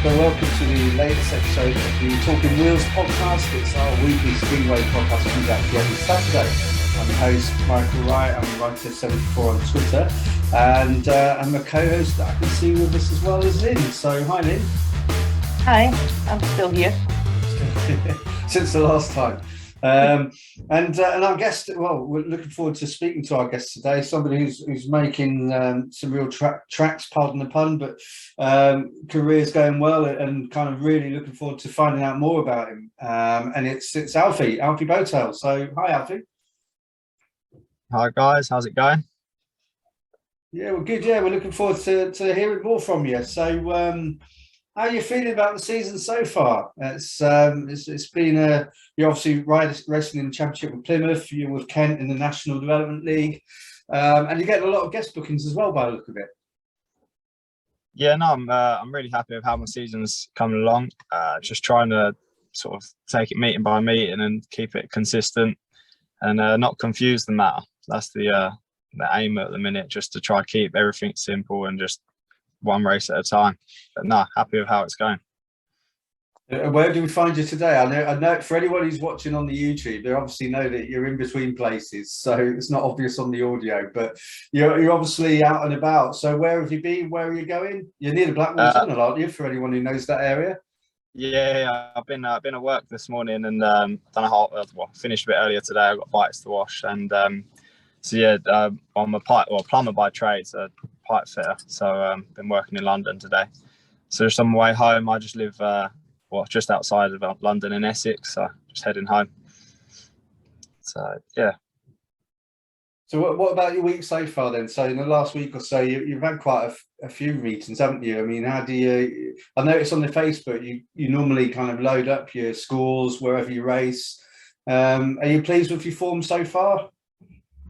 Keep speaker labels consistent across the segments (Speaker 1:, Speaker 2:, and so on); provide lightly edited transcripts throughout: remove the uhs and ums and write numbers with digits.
Speaker 1: So welcome to the latest episode of the Talking Wheels podcast. It's our weekly Speedway podcast that comes out every Saturday. I'm the host, Michael Wright. I'm Writer74 on Twitter. And I'm a co-host that I can see with us as well as Lynn. So hi, Lynn.
Speaker 2: Hi, I'm still here.
Speaker 1: Since the last time. And our guest, well, we're looking forward to speaking to our guest today, somebody who's making some real tracks, pardon the pun, but career's going well and kind of really looking forward to finding out more about him. And it's Alfie Bowtell. So hi, Alfie.
Speaker 3: Hi guys, how's it going?
Speaker 1: Yeah, we're good. Yeah, we're looking forward to hearing more from you. So how are you feeling about the season so far? It's been you're obviously racing in the championship with Plymouth. You're with Kent in the National Development League, and you're getting a lot of guest bookings as well by the look of it.
Speaker 3: Yeah, no, I'm really happy with how my season's coming along. Just trying to sort of take it meeting by meeting and keep it consistent and not confuse the matter. That's the aim at the minute, just to try to keep everything simple and just one race at a time. But no, happy with how it's going.
Speaker 1: Where do we find you today? I know for anyone who's watching on the YouTube, they obviously know that you're in between places, so it's not obvious on the audio, but you're obviously out and about. So where have you been? Where are you going? You're near the Blackwall Tunnel, aren't you, for anyone who knows that area?
Speaker 3: Yeah, I've been at work this morning and finished a bit earlier today. I've got bikes to wash and so yeah, I'm a plumber by trade, so pipe fitter. So been working in London today. So just on my way home, I just live just outside of London in Essex. So just heading home. So yeah.
Speaker 1: So what about your week so far then? So in the last week or so, you've had quite a few meetings, haven't you? I mean, how do you? I noticed on the Facebook you normally kind of load up your scores wherever you race. Are you pleased with your form so far?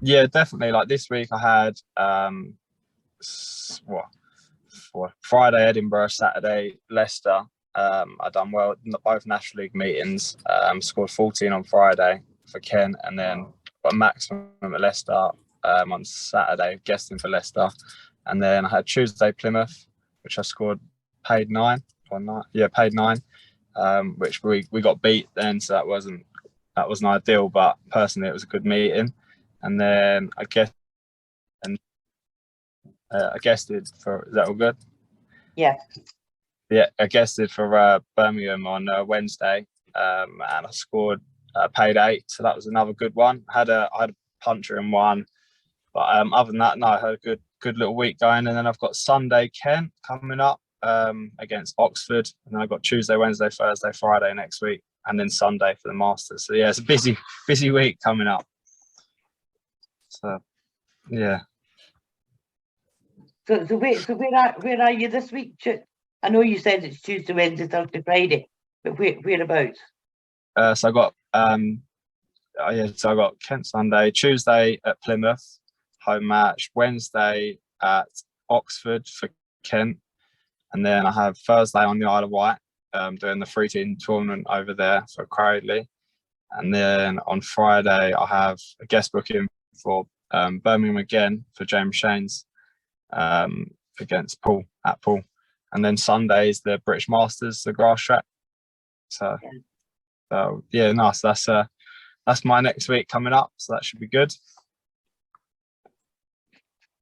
Speaker 3: Yeah, definitely. Like this week, I had Friday Edinburgh, Saturday Leicester. I done well in both National League meetings. Scored 14 on Friday for Kent, and then got a maximum at Leicester on Saturday, guesting for Leicester, and then I had Tuesday Plymouth, which I scored paid 9. Paid 9, which we got beat then, so that wasn't ideal, but personally it was a good meeting. And then I guested for, is that all good?
Speaker 2: Yeah.
Speaker 3: Yeah, I guested for Birmingham on Wednesday, and I scored paid 8, so that was another good one. I had a puncher in one, but other than that, no, I had a good little week going. And then I've got Sunday Kent coming up against Oxford, and then I've got Tuesday, Wednesday, Thursday, Friday next week, and then Sunday for the Masters. So yeah, it's a busy week coming up. So yeah.
Speaker 2: So where are you this week? I know you said it's Tuesday, Wednesday, Thursday, Friday, but whereabouts?
Speaker 3: So I got I got Kent Sunday, Tuesday at Plymouth, home match, Wednesday at Oxford for Kent, and then I have Thursday on the Isle of Wight, doing the 3-team tournament over there for Cradley, and then on Friday I have a guest booking for Birmingham again for James Shane's against Paul, and then Sunday is the British Masters, the grass track. So yeah, nice. That's my next week coming up, so that should be good.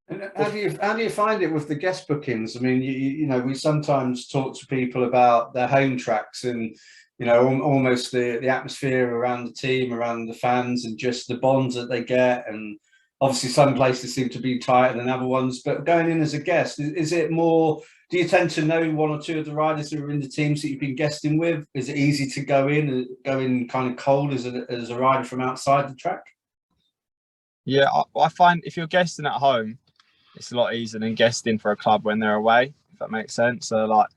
Speaker 1: And how do you find it with the guest bookings? I mean, you know, we sometimes talk to people about their home tracks and, you know, almost the atmosphere around the team, around the fans, and just the bonds that they get. And obviously some places seem to be tighter than other ones, but going in as a guest, is it more, do you tend to know one or two of the riders who are in the teams that you've been guesting with? Is it easy to go in kind of cold as a rider from outside the track?
Speaker 3: Yeah, I find if you're guesting at home, it's a lot easier than guesting for a club when they're away, if that makes sense. So like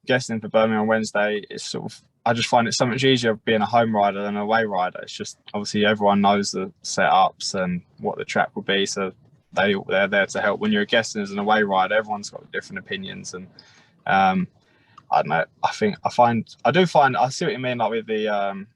Speaker 3: guesting for Birmingham on Wednesday, it's sort of, I just find it so much easier being a home rider than an away rider. It's just obviously everyone knows the setups and what the track will be, so they're there to help. When you're guesting as an away rider, everyone's got different opinions, and I don't know. I see what you mean, like with the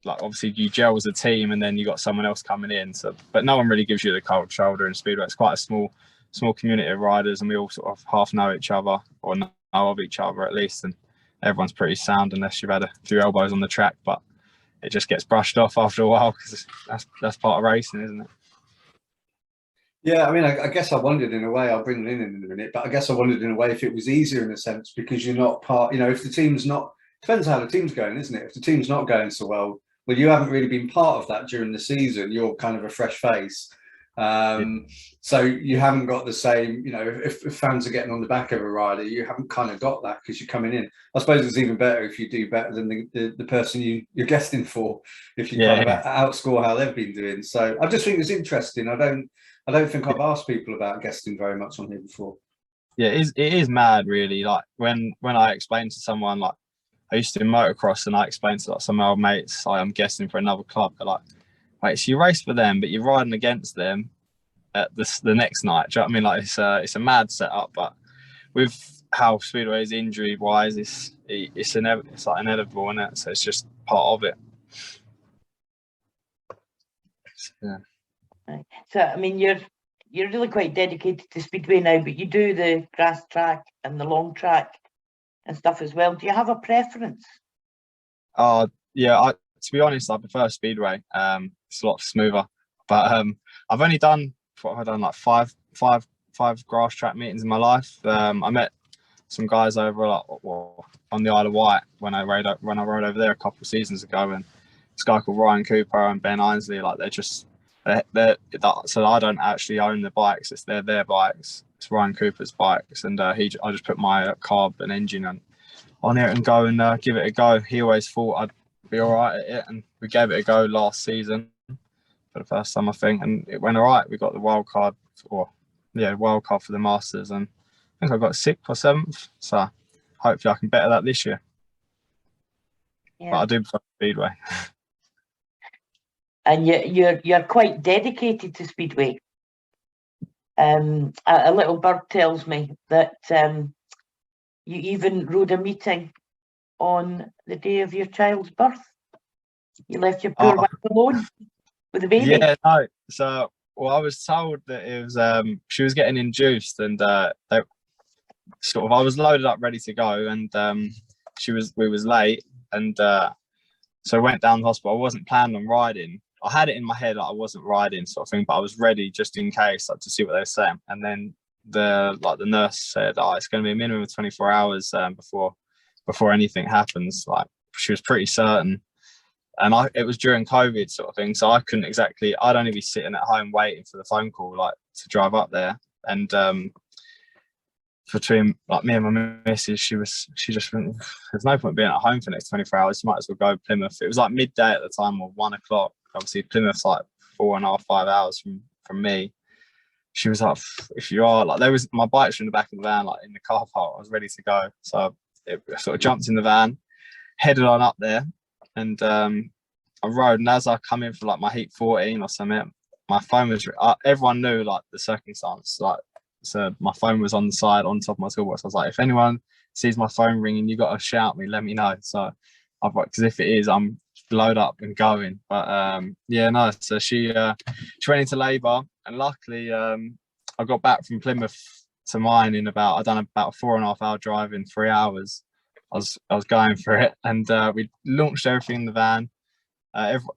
Speaker 3: like obviously you gel as a team and then you got someone else coming in. So, but no one really gives you the cold shoulder in Speedway. It's quite a small community of riders, and we all sort of half know each other or know of each other at least, and everyone's pretty sound unless you've had a few elbows on the track, but it just gets brushed off after a while because that's part of racing, isn't it?
Speaker 1: Yeah, I mean, I guess I wondered in a way, I'll bring it in a minute, but I guess I wondered in a way if it was easier in a sense because you're not part, if the team's not, depends how the team's going, isn't it? If the team's not going so well, you haven't really been part of that during the season. You're kind of a fresh face. So you haven't got the same, if fans are getting on the back of a rider, you haven't kind of got that because you're coming in. I suppose it's even better if you do better than the person you're guesting for, if you kind of outscore how they've been doing. So I just think it's interesting. I don't think I've asked people about guesting very much on here before.
Speaker 3: Yeah, it is mad, really. Like when I explained to someone, like I used to do motocross, and I explained to like some of my old mates, I'm guessing for another club. They're like, wait, so you race for them, but you're riding against them at the next night. Do you know what I mean? Like it's a mad setup, but with how Speedway is injury wise, it's like inevitable, isn't it? So it's just part of it. Yeah.
Speaker 2: So I mean, you're really quite dedicated to Speedway now, but you do the grass track and the long track and stuff as well. Do you have a preference?
Speaker 3: Yeah, to be honest, I prefer Speedway. It's a lot smoother. But I've only done like five grass track meetings in my life. I met some guys over on the Isle of Wight when I rode over there a couple of seasons ago, and this guy called Ryan Cooper and Ben Ainsley, like they're so I don't actually own the bikes, it's their bikes. It's Ryan Cooper's bikes, and I just put my carb and engine on it and go and give it a go. He always thought I'd be all right at it, and we gave it a go last season for the first time, I think, and it went all right. We got the wild card for the Masters, and I think I got 6th or 7th, so hopefully I can better that this year. Yeah. But I do prefer Speedway.
Speaker 2: And you're quite dedicated to Speedway. A little bird tells me that you even rode a meeting on the day of your child's birth. You left your poor wife alone with the baby.
Speaker 3: Yeah, no. So, I was told that it was she was getting induced, and I was loaded up, ready to go, and we was late, and so I went down the hospital. I wasn't planning on riding. I had it in my head that I wasn't riding, sort of thing, but I was ready just in case, to see what they were saying. And then the nurse said, it's going to be a minimum of 24 hours before anything happens. Like, she was pretty certain. And it was during COVID, sort of thing, so I couldn't exactly. I'd only be sitting at home waiting for the phone call, like, to drive up there. And between me and my missus, she just went, there's no point being at home for the next 24 hours. You might as well go to Plymouth. It was like midday at the time, or 1 o'clock. Obviously, Plymouth's like 4.5, 5 hours from me. She was like, if you are, like, my bike's in the back of the van, like in the car park. I was ready to go, so I sort of jumped in the van, headed on up there, and I rode. And as I come in for like my heat 14 or something, my phone was. Everyone knew like the circumstance, like. So my phone was on the side, on top of my toolbox. I was like, if anyone sees my phone ringing, you got to shout me, let me know. So I've got, because if it is, I'm load up and going. But so she went into labour, and luckily I got back from Plymouth to mine in about a 4.5 hour drive in 3 hours. I was going for it, and we launched everything in the van.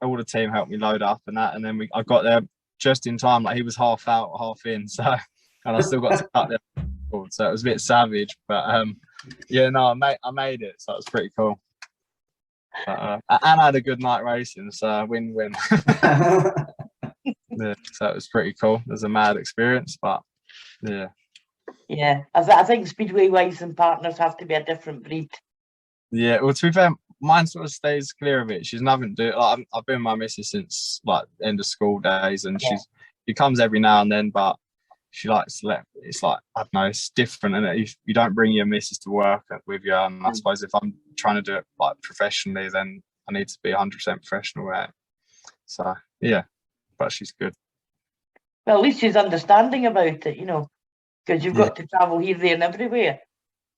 Speaker 3: All the team helped me load up and that, and then I got there just in time. Like, he was half out, half in, so. And I still got to cut them, so it was a bit savage. But I made it, so it was pretty cool. But, and I had a good night racing, so win-win. Yeah, so it was pretty cool. It was a mad experience, but yeah.
Speaker 2: Yeah, I think Speedway wives and partners have to be a different breed.
Speaker 3: Yeah, well, to be fair, mine sort of stays clear of it. She's nothing to do. Like, I've been with my missus since like end of school days, and she comes every now and then, but. She likes to it's like, I don't know, it's different, and you don't bring your missus to work with you. And I suppose if I'm trying to do it like professionally, then I need to be 100% professional at it. So yeah, but she's good.
Speaker 2: Well, at least she's understanding about it, because you've got to travel here, there, and everywhere.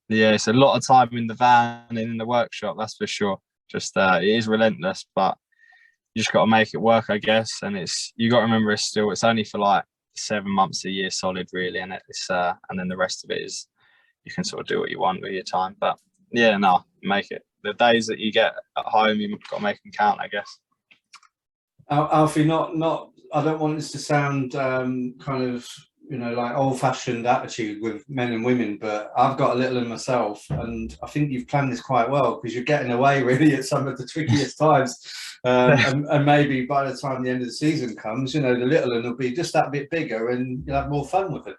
Speaker 3: Yeah, it's a lot of time in the van and in the workshop, that's for sure. Just it is relentless, but you just got to make it work, I guess. And you got to remember, it's only for like 7 months a year solid, really, and it's and then the rest of it is you can sort of do what you want with your time. But yeah, no, make it. The days that you get at home, you've got to make them count, I guess.
Speaker 1: Alfie, not. I don't want this to sound kind of, like old-fashioned attitude with men and women, but I've got a little in myself, and I think you've planned this quite well, because you're getting away really at some of the trickiest times, and maybe by the time the end of the season comes, the little one will be just that bit bigger, and you'll have more fun with it.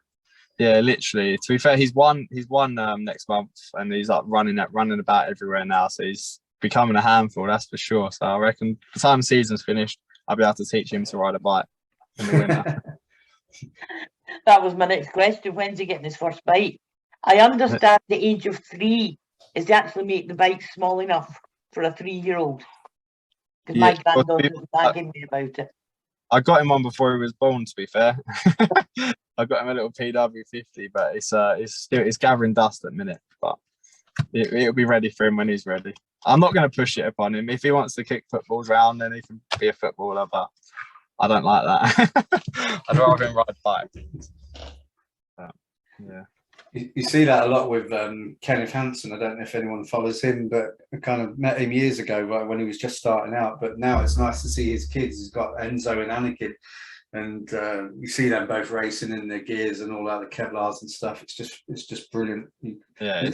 Speaker 1: Yeah,
Speaker 3: literally. To be fair, he's won next month, and he's like running about everywhere now. So he's becoming a handful, that's for sure. So I reckon by the time the season's finished, I'll be able to teach him to ride a bike in the winter.
Speaker 2: That was my next question. When's he getting his first bike? I understand the age of 3 is to actually make the bike small enough for a 3-year-old. Because my granddaughter was nagging me about it.
Speaker 3: I got him one before he was born, to be fair. I got him a little PW50, but it's gathering dust at the minute. But it'll be ready for him when he's ready. I'm not going to push it upon him. If he wants to kick footballs around, then he can be a footballer, but I don't like that. I'd rather him ride bike. Yeah.
Speaker 1: You see that a lot with Kenneth Hansen. I don't know if anyone follows him, but I kind of met him years ago when he was just starting out. But now it's nice to see his kids. He's got Enzo and Anakin, and you see them both racing in their gears and all that, the Kevlars and stuff. It's just brilliant.
Speaker 3: Yeah.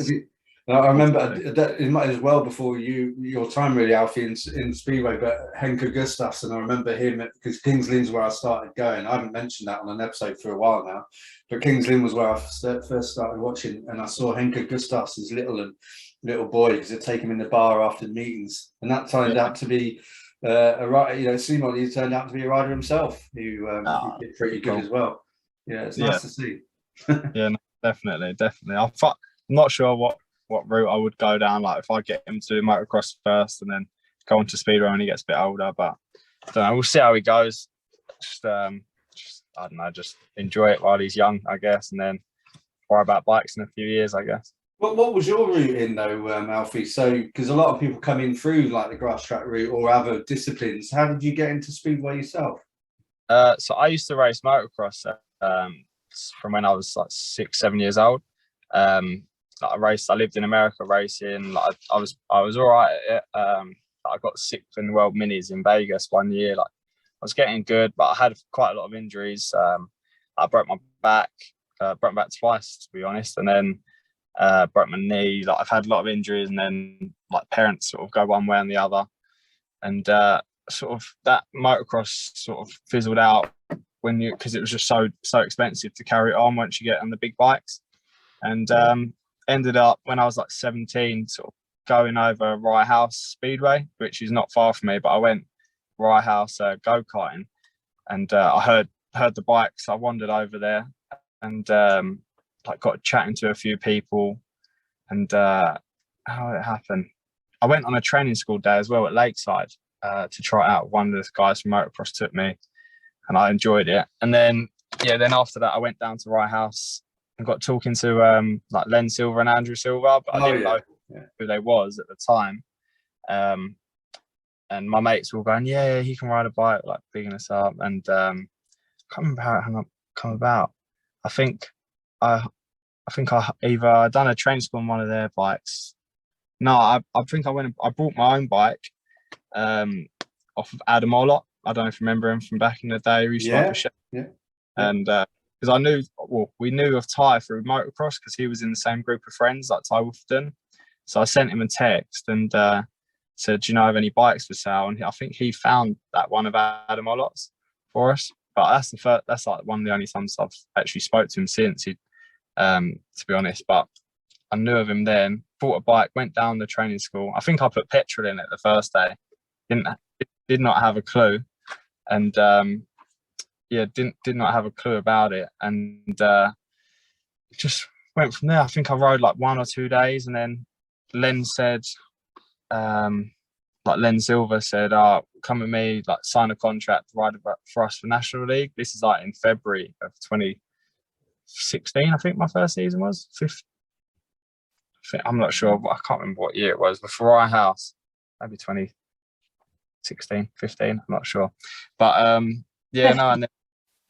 Speaker 1: I remember it might as well before your time really, Alfie, in Speedway, but Henke Gustafsson, I remember him because Kings Lynn's where I started going. I haven't mentioned that on an episode for a while now, but Kings Lynn was where I first started watching, and I saw Henke Gustafsson's little boy, because I'd take him in the bar after meetings, and that turned out to be a rider. It seemed like he turned out to be a rider himself who did pretty good as well. Yeah, it's nice to see.
Speaker 3: Yeah, no, definitely. I'm not sure what route I would go down, like if I get him to do motocross first and then go on to speedway when he gets a bit older, but I don't know, we'll see how he goes. Just I don't know, just enjoy it while he's young, I guess, and then worry about bikes in a few years, I guess.
Speaker 1: What was your route in though, Alfie? So because a lot of people come in through like the grass track route or other disciplines, how did you get into speedway yourself?
Speaker 3: So I used to race motocross from when I was like 6-7 years old. I lived in America racing. Like I was all right at it. I got 6th in the world minis in Vegas one year. Like I was getting good, but I had quite a lot of injuries. I broke my back twice, to be honest, and then broke my knee. Like I've had a lot of injuries, and then like parents sort of go one way and the other, and sort of that motocross sort of fizzled out because it was just so expensive to carry it on once you get on the big bikes, and ended up when I was like 17 sort of going over Rye House Speedway, which is not far from me, but I went Rye House go-karting, and I heard the bikes. I wandered over there and like got chatting to a few people, and how it happened, I went on a training school day as well at Lakeside to try it out. One of the guys from motocross took me, and I enjoyed it. And then after that I went down to Rye House and got talking to like Len Silver and Andrew Silver, but I didn't know who they was at the time. And my mates were going, yeah, he can ride a bike, like bigging us up. And I can't remember how it come about. I think I either done a train school on one of their bikes. No, I think I brought my own bike off of Adam Olot. I don't know if you remember him from back in the day. We used to ride for Sheffield. And because we knew of Ty through motocross, because he was in the same group of friends like Ty Wolfton. So I sent him a text and said, do you know of any bikes for sale? And I think he found that one of Adam Olot's for us. But that's like one of the only times I've actually spoke to him since, to be honest. But I knew of him then, bought a bike, went down the training school. I think I put petrol in it the first day. Did not have a clue. And did not have a clue about it, and just went from there. I think I rode like 1 or 2 days, and then Len said, like Len Silver said, come with me, like sign a contract, ride for us for National League. This is like in February of 2016, I think my first season was. I'm not sure, I can't remember what year it was, but for our house, maybe 2016, 15, I'm not sure. But and then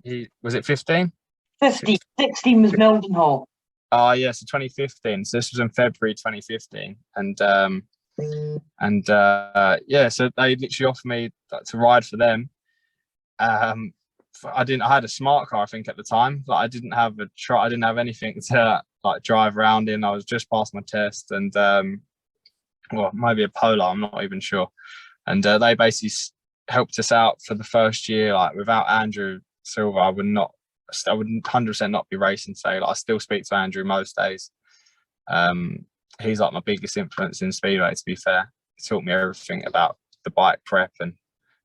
Speaker 3: he was it 15?
Speaker 2: 16 was Mildenhall.
Speaker 3: Oh yeah, so 2015. So this was in February 2015, yeah, so they literally offered me to ride for them. I had a smart car, I think, at the time. Like I didn't have I didn't have anything to like drive around in. I was just past my test, and well, maybe a Polo, I'm not even sure. And they basically helped us out for the first year. Like without Andrew Silver, I would 100% not be racing today. Like I still speak to Andrew most days. He's like my biggest influence in Speedway, to be fair. He taught me everything about the bike prep and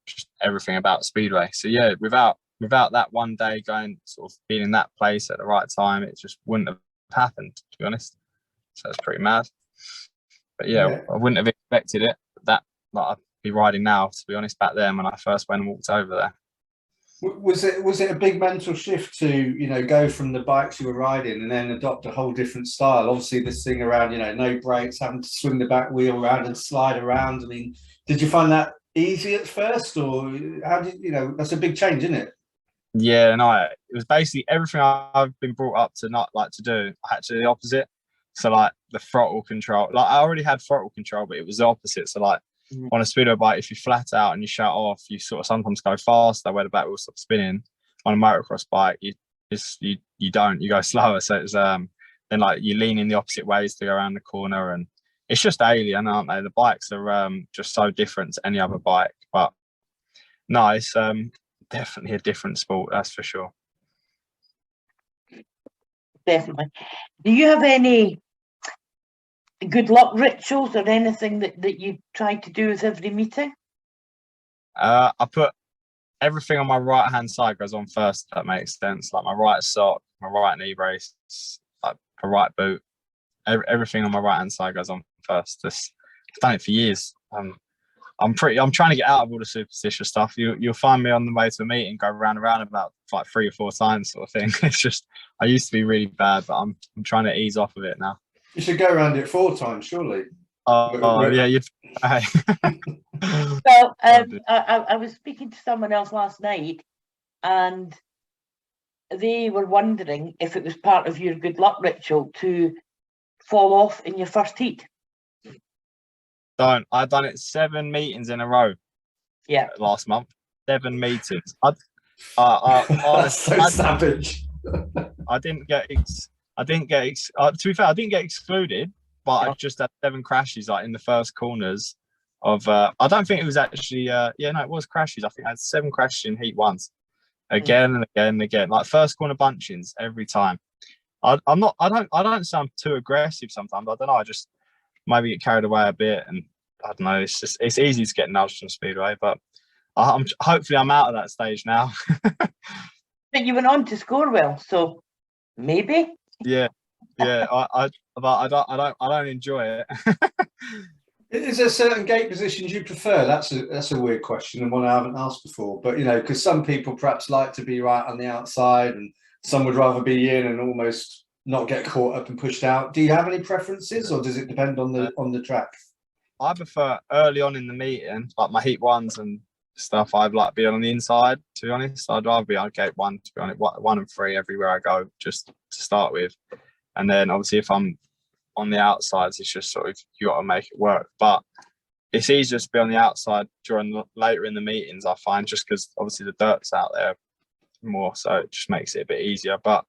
Speaker 3: just everything about Speedway. So yeah, without that one day going, sort of being in that place at the right time, it just wouldn't have happened, to be honest. So it's pretty mad. But yeah, I wouldn't have expected it, that like I'd be riding now, to be honest, back then when I first went and walked over there.
Speaker 1: Was it a big mental shift to go from the bikes you were riding and then adopt a whole different style? Obviously, this thing around no brakes, having to swing the back wheel around and slide around. I mean, did you find that easy at first, or how did that's a big change, isn't it?
Speaker 3: Yeah, no, it was basically everything I've been brought up to not like to do. I had to do the opposite. So like the throttle control, like I already had throttle control, but it was the opposite. So like on a speedo bike, if you flat out and you shut off, you sort of sometimes go faster where the back wheel stops spinning. On a motocross bike, you go slower. So it's then like you lean in the opposite ways to go around the corner, and it's just alien, aren't they? The bikes are just so different to any other bike. But no, it's definitely a different sport, that's for sure.
Speaker 2: Definitely. Do you have any good luck rituals or anything that you try to do with every meeting?
Speaker 3: I put everything on my right hand side goes on first, if that makes sense. Like my right sock, my right knee brace, like my right boot, everything on my right hand side goes on first. I've done it for years. I'm trying to get out of all the superstitious stuff. You'll find me on the way to a meeting, go round and round about like 3 or 4 times, sort of thing. It's just I used to be really bad, but I'm trying to ease off of it now.
Speaker 1: You should go around it 4 times, surely.
Speaker 3: Yeah, you'd.
Speaker 2: Well, I was speaking to someone else last night, and they were wondering if it was part of your good luck ritual to fall off in your first heat.
Speaker 3: I've done it 7 meetings in a row.
Speaker 2: Yeah.
Speaker 3: Last month, 7 meetings.
Speaker 1: Honestly, so savage.
Speaker 3: I didn't get. To be fair, I didn't get excluded, but I just had 7 crashes like in the first corners of. I don't think it was actually. It was crashes. I think I had 7 crashes in heat once, again and again and again. Like first corner bunchings every time. I don't sound too aggressive sometimes. I don't know. I just maybe get carried away a bit, and I don't know. It's easy to get nudged on Speedway, but hopefully I'm out of that stage now.
Speaker 2: But you went on to score well, so maybe.
Speaker 3: Yeah. I don't enjoy it.
Speaker 1: Is there certain gate positions you prefer? That's a weird question and one I haven't asked before. But because some people perhaps like to be right on the outside, and some would rather be in and almost not get caught up and pushed out. Do you have any preferences, or does it depend on the track? I
Speaker 3: prefer early on in the meeting, like my heat ones and stuff. I'd like be on the inside, to be honest. I'd rather be on gate 1, to be honest, 1 and 3 everywhere I go, just to start with. And then obviously if I'm on the outsides, it's just sort of you got to make it work. But it's easier to be on the outside later in the meetings, I find, just because obviously the dirt's out there more, so it just makes it a bit easier. But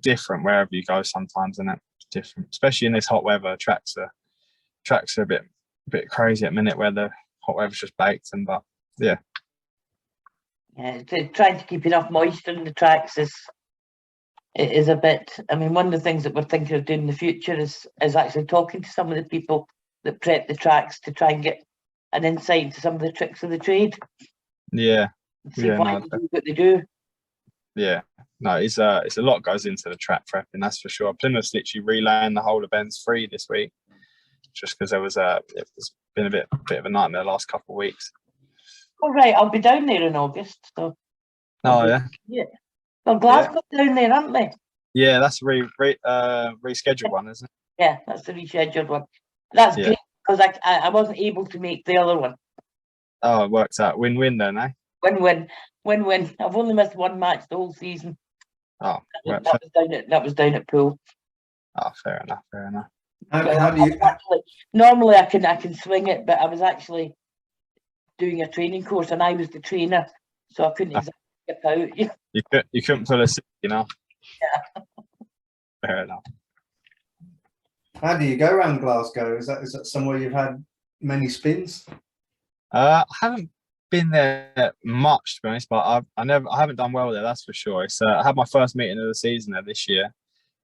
Speaker 3: different wherever you go sometimes, and it's different, especially in this hot weather. Tracks are a bit crazy at the minute where the hot weather's just baked, and but yeah.
Speaker 2: Yeah, trying to keep enough moisture in the tracks is a bit. I mean, one of the things that we're thinking of doing in the future is actually talking to some of the people that prep the tracks to try and get an insight into some of the tricks of the trade.
Speaker 3: Yeah.
Speaker 2: See why they do what they do.
Speaker 3: Yeah. No, it's a lot goes into the track prepping, that's for sure. Plymouth's literally relaying the whole events free this week, just because it's been a bit of a nightmare the last couple of weeks.
Speaker 2: All right, I'll be down there in August. So.
Speaker 3: Yeah.
Speaker 2: Well, Glasgow's down there, aren't they?
Speaker 3: Yeah, that's a rescheduled one, isn't it?
Speaker 2: Yeah, that's the rescheduled one. That's great, because I wasn't able to make the other one.
Speaker 3: Oh, it works out. Win-win then, eh?
Speaker 2: Win-win. I've only missed 1 match the whole season.
Speaker 3: Oh,
Speaker 2: that was down at Poole.
Speaker 3: Oh, fair enough, fair enough.
Speaker 1: How do you?
Speaker 2: Normally I can swing it, but I was actually doing a training course and I was the trainer, so I couldn't exactly skip out.
Speaker 3: You couldn't pull a 60,
Speaker 2: Yeah.
Speaker 3: Fair enough.
Speaker 1: How do you go around Glasgow? Is that somewhere you've had many spins?
Speaker 3: I haven't been there much, to be honest, but I haven't done well there, that's for sure. It's I had my first meeting of the season there this year,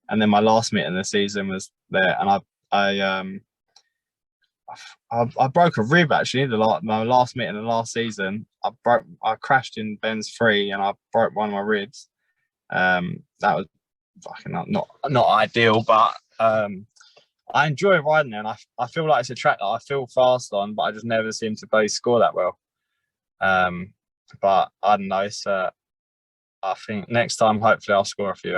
Speaker 3: and then my last meeting of the season was there, and I broke a rib actually. My last meeting of the last season, I crashed in Ben's 3 and I broke one of my ribs. That was fucking not ideal, but I enjoy riding there, and I feel like it's a track that I feel fast on, but I just never seem to play score that well. But I don't know. It's I think next time, hopefully, I'll score a few.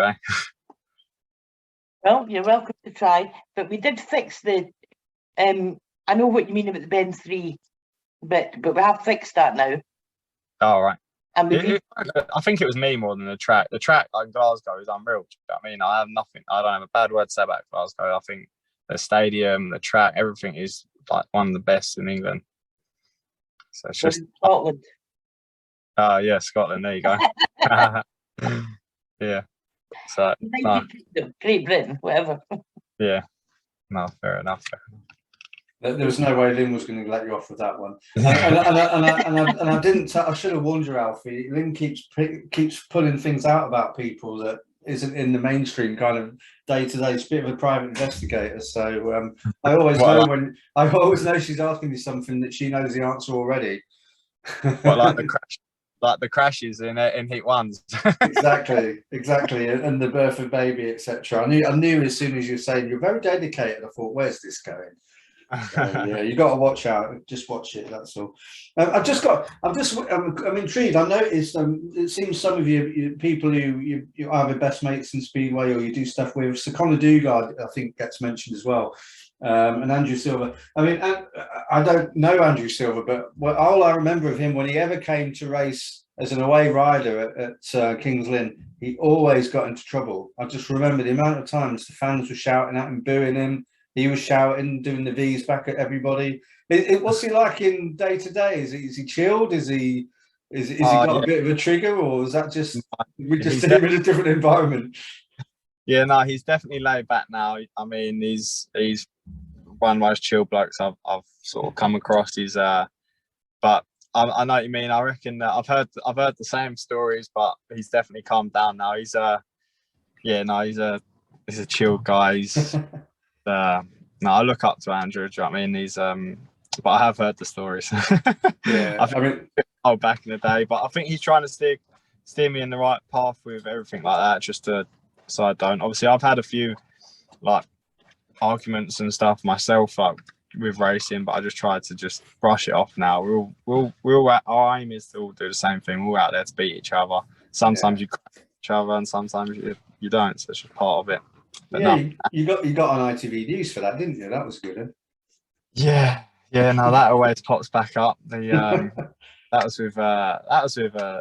Speaker 2: Well, you're welcome to try, but we did fix the. I know what you mean about the Ben 3, but we have fixed that now.
Speaker 3: Oh, right.
Speaker 2: And we
Speaker 3: I think it was me more than the track. The track in Glasgow is unreal. I mean, I don't have a bad word to say about Glasgow. I think the stadium, the track, everything is like one of the best in England. So it's just
Speaker 2: Scotland.
Speaker 3: Yeah, Scotland. There you go. Yeah. So
Speaker 2: Great Britain, whatever.
Speaker 3: Yeah. No, fair enough.
Speaker 1: There was no way Lynn was going to let you off with that one. And I didn't. I should have warned you, Alfie. Lynn keeps pulling things out about people that isn't in the mainstream kind of day-to-day. It's a bit of a private investigator. So I always know she's asking me something that she knows the answer already.
Speaker 3: What, like the crashes in Heat 1s?
Speaker 1: exactly, and the birth of baby, etc. I knew as soon as you were saying you're very dedicated. I thought, where's this going? Yeah, you got to watch out. Just watch it. That's all. I'm intrigued. I noticed. It seems some of you people who you either best mates in Speedway or you do stuff with. Sir Conor Dugard, I think, gets mentioned as well, and Andrew Silver. I mean, I don't know Andrew Silver, but all I remember of him when he ever came to race as an away rider at Kings Lynn, he always got into trouble. I just remember the amount of times the fans were shouting at him, booing him. He was shouting, doing the V's back at everybody. What's he like in day to day? Is he chilled? Is he got a bit of a trigger, or is that just we just see him in a different environment?
Speaker 3: Yeah, no, he's definitely laid back now. I mean, he's one of the most chill blokes I've sort of come across. He's but I know what you mean. I reckon that I've heard the same stories, but he's definitely calmed down now. He's he's a chill guy. He's no, I look up to Andrew. Do you know what I mean? He's but I have heard the stories.
Speaker 1: Yeah,
Speaker 3: I mean, back in the day, but I think he's trying to steer me in the right path with everything like that, just so I don't. Obviously, I've had a few like arguments and stuff myself, like with racing, but I just try to just brush it off now. Our aim is to all do the same thing. We're all out there to beat each other. Sometimes you crash each other, and sometimes you don't. So it's just part of it. But
Speaker 1: yeah, no. you got on ITV News for that, didn't you? That was good.
Speaker 3: Yeah. No, that always pops back up. The that was with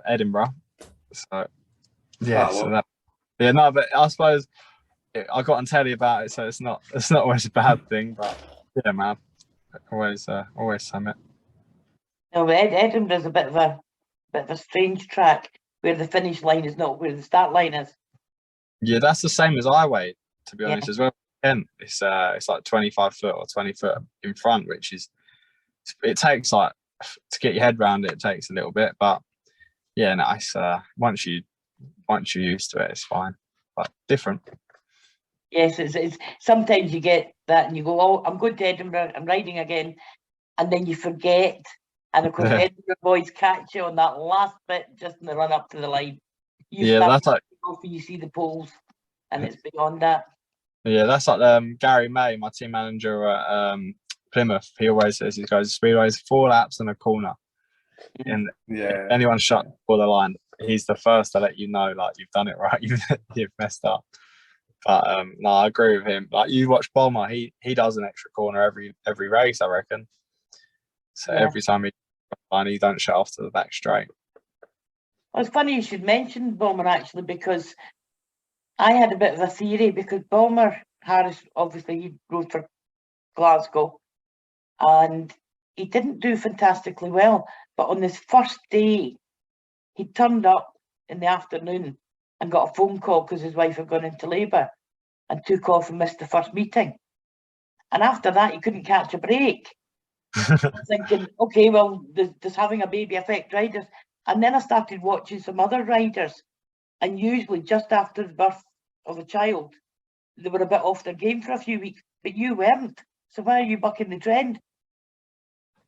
Speaker 3: Edinburgh. So yeah, but I suppose I got on telly about it, so it's not always a bad thing. But yeah, man, always summit.
Speaker 2: No, but Edinburgh's a bit of a strange track where the finish line is not where the start line is.
Speaker 3: Yeah, that's the same as Highway, to be honest, as well. It's like 25 foot or 20 foot in front, which is it takes like to get your head around it. It takes a little bit, but yeah, nice. Once you're used to it, it's fine, but different.
Speaker 2: Yes, it's sometimes you get that and you go, oh, I'm going to Edinburgh, I'm riding again, and then you forget, and of course the Edinburgh boys catch you on that last bit just in the run up to the line.
Speaker 3: That's like
Speaker 2: you see the poles, and it's beyond that.
Speaker 3: Yeah, that's like Gary May, my team manager at Plymouth. He always says, he goes, Speedway's 4 laps and a corner, and if anyone shut before the line, he's the first to let you know, like, you've done it right, you've messed up. But no, I agree with him. Like, you watch Bomber, he does an extra corner every race, I reckon. So every time he don't shut off to the back straight.
Speaker 2: Well, it's funny you should mention Bomber, actually, because I had a bit of a theory, because Bomber Harris, obviously, he rode for Glasgow, and he didn't do fantastically well. But on his first day, he turned up in the afternoon and got a phone call because his wife had gone into labour, and took off and missed the first meeting. And after that, he couldn't catch a break. I was thinking, okay, well, does having a baby affect riders? And then I started watching some other riders, and usually just after the birth of a child, they were a bit off their game for a few weeks, but you weren't. So why are you bucking the trend?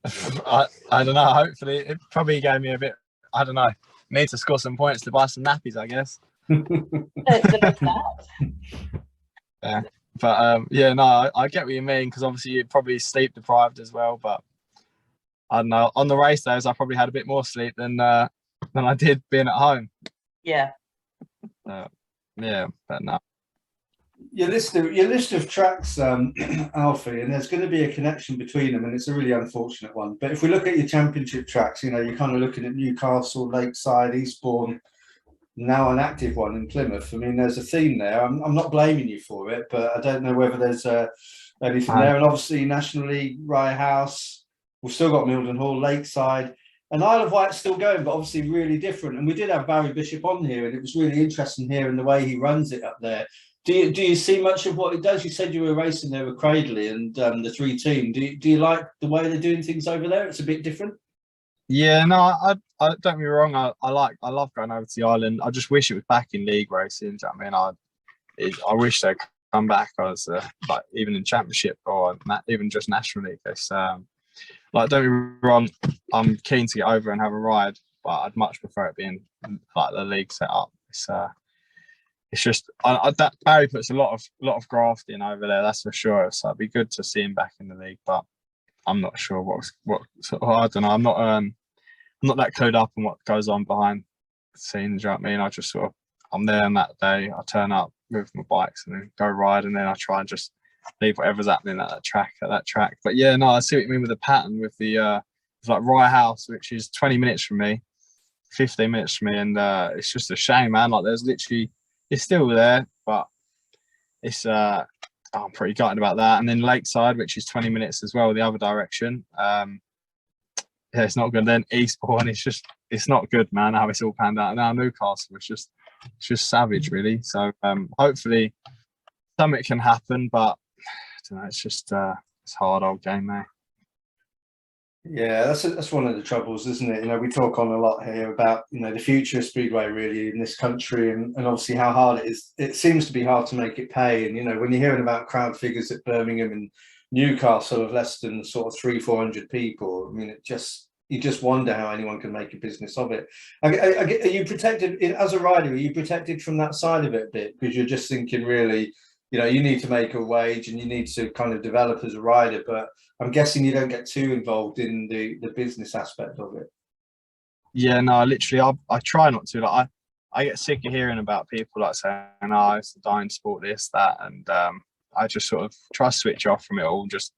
Speaker 3: I don't know. Hopefully, it probably gave me a bit. I don't know. Need to score some points to buy some nappies, I guess. Yeah, but yeah, no, I get what you mean, because obviously you're probably sleep deprived as well. But I don't know. On the race days, I probably had a bit more sleep than I did being at home.
Speaker 2: Yeah.
Speaker 3: Yeah, but no.
Speaker 1: Your list of tracks, Alfie, and there's going to be a connection between them, and it's a really unfortunate one. But if we look at your championship tracks, you know, you're kind of looking at Newcastle, Lakeside, Eastbourne, now an active one in Plymouth. I mean, there's a theme there. I'm not blaming you for it, but I don't know whether there's anything there. And obviously, National League, Rye House, we've still got Milden Hall, Lakeside, and Isle of Wight's still going, but obviously really different. And we did have Barry Bishop on here, and it was really interesting hearing the way he runs it up there. Do you see much of what it does? You said you were racing there with Cradley and the 3 team. Do you like the way they're doing things over there? It's a bit different.
Speaker 3: Yeah, no, I don't get me wrong. I love going over to the island. I just wish it was back in league racing. Do you know what I mean? I wish they'd come back as like even in championship or even just national league. It's like, don't get me wrong. I'm keen to get over and have a ride, but I'd much prefer it being like the league set up. It's just that Barry puts a lot of graft in over there. That's for sure. So it'd be good to see him back in the league, but I'm not sure what I don't know. I'm not that clued up on what goes on behind the scenes. Do you know what I mean? I just I'm there on that day. I turn up, move my bikes, and then go ride, and then I try and just leave whatever's happening at that track. But yeah, no, I see what you mean with the pattern with the it's like Rye House, which is 20 minutes from me, 15 minutes from me, and it's just a shame, man. Like there's literally. It's still there, but it's I'm pretty gutted about that. And then Lakeside, which is 20 minutes as well, the other direction. Yeah, it's not good. Then Eastbourne, it's not good, man. How it's all panned out. And now Newcastle, it's just savage, really. So hopefully something can happen, but I don't know. It's just it's a hard old game, mate.
Speaker 1: Yeah, that's one of the troubles, isn't it? You know, we talk on a lot here about, you know, the future of Speedway really in this country, and obviously how hard it is. It seems to be hard to make it pay. And, you know, when you're hearing about crowd figures at Birmingham and Newcastle of less than sort of 300-400 people, I mean, you just wonder how anyone can make a business of it. Are you protected as a rider? Are you protected from that side of it a bit? Because you're just thinking, really, you know, you need to make a wage and you need to kind of develop as a rider, but I'm guessing you don't get too involved in the business aspect of it.
Speaker 3: Yeah, no, literally, I try not to. Like, I get sick of hearing about people like saying, "Oh, it's a dying sport, this, that," and I just sort of try to switch off from it all, just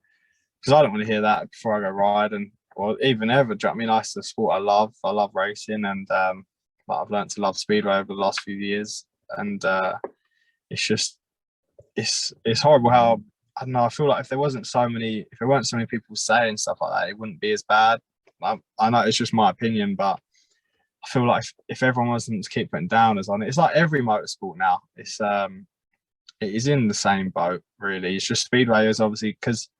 Speaker 3: because I don't want to hear that before I go ride, or even ever. Do you know what I mean? It's the sport I love. I love racing, and I've learned to love speedway over the last few years, and it's horrible how. I don't know. I feel like if there weren't so many people saying stuff like that, it wouldn't be as bad. I know it's just my opinion, but I feel like if everyone wasn't to keep putting downers on it, it's like every motorsport now. It is in the same boat, really. It's just speedway is obviously because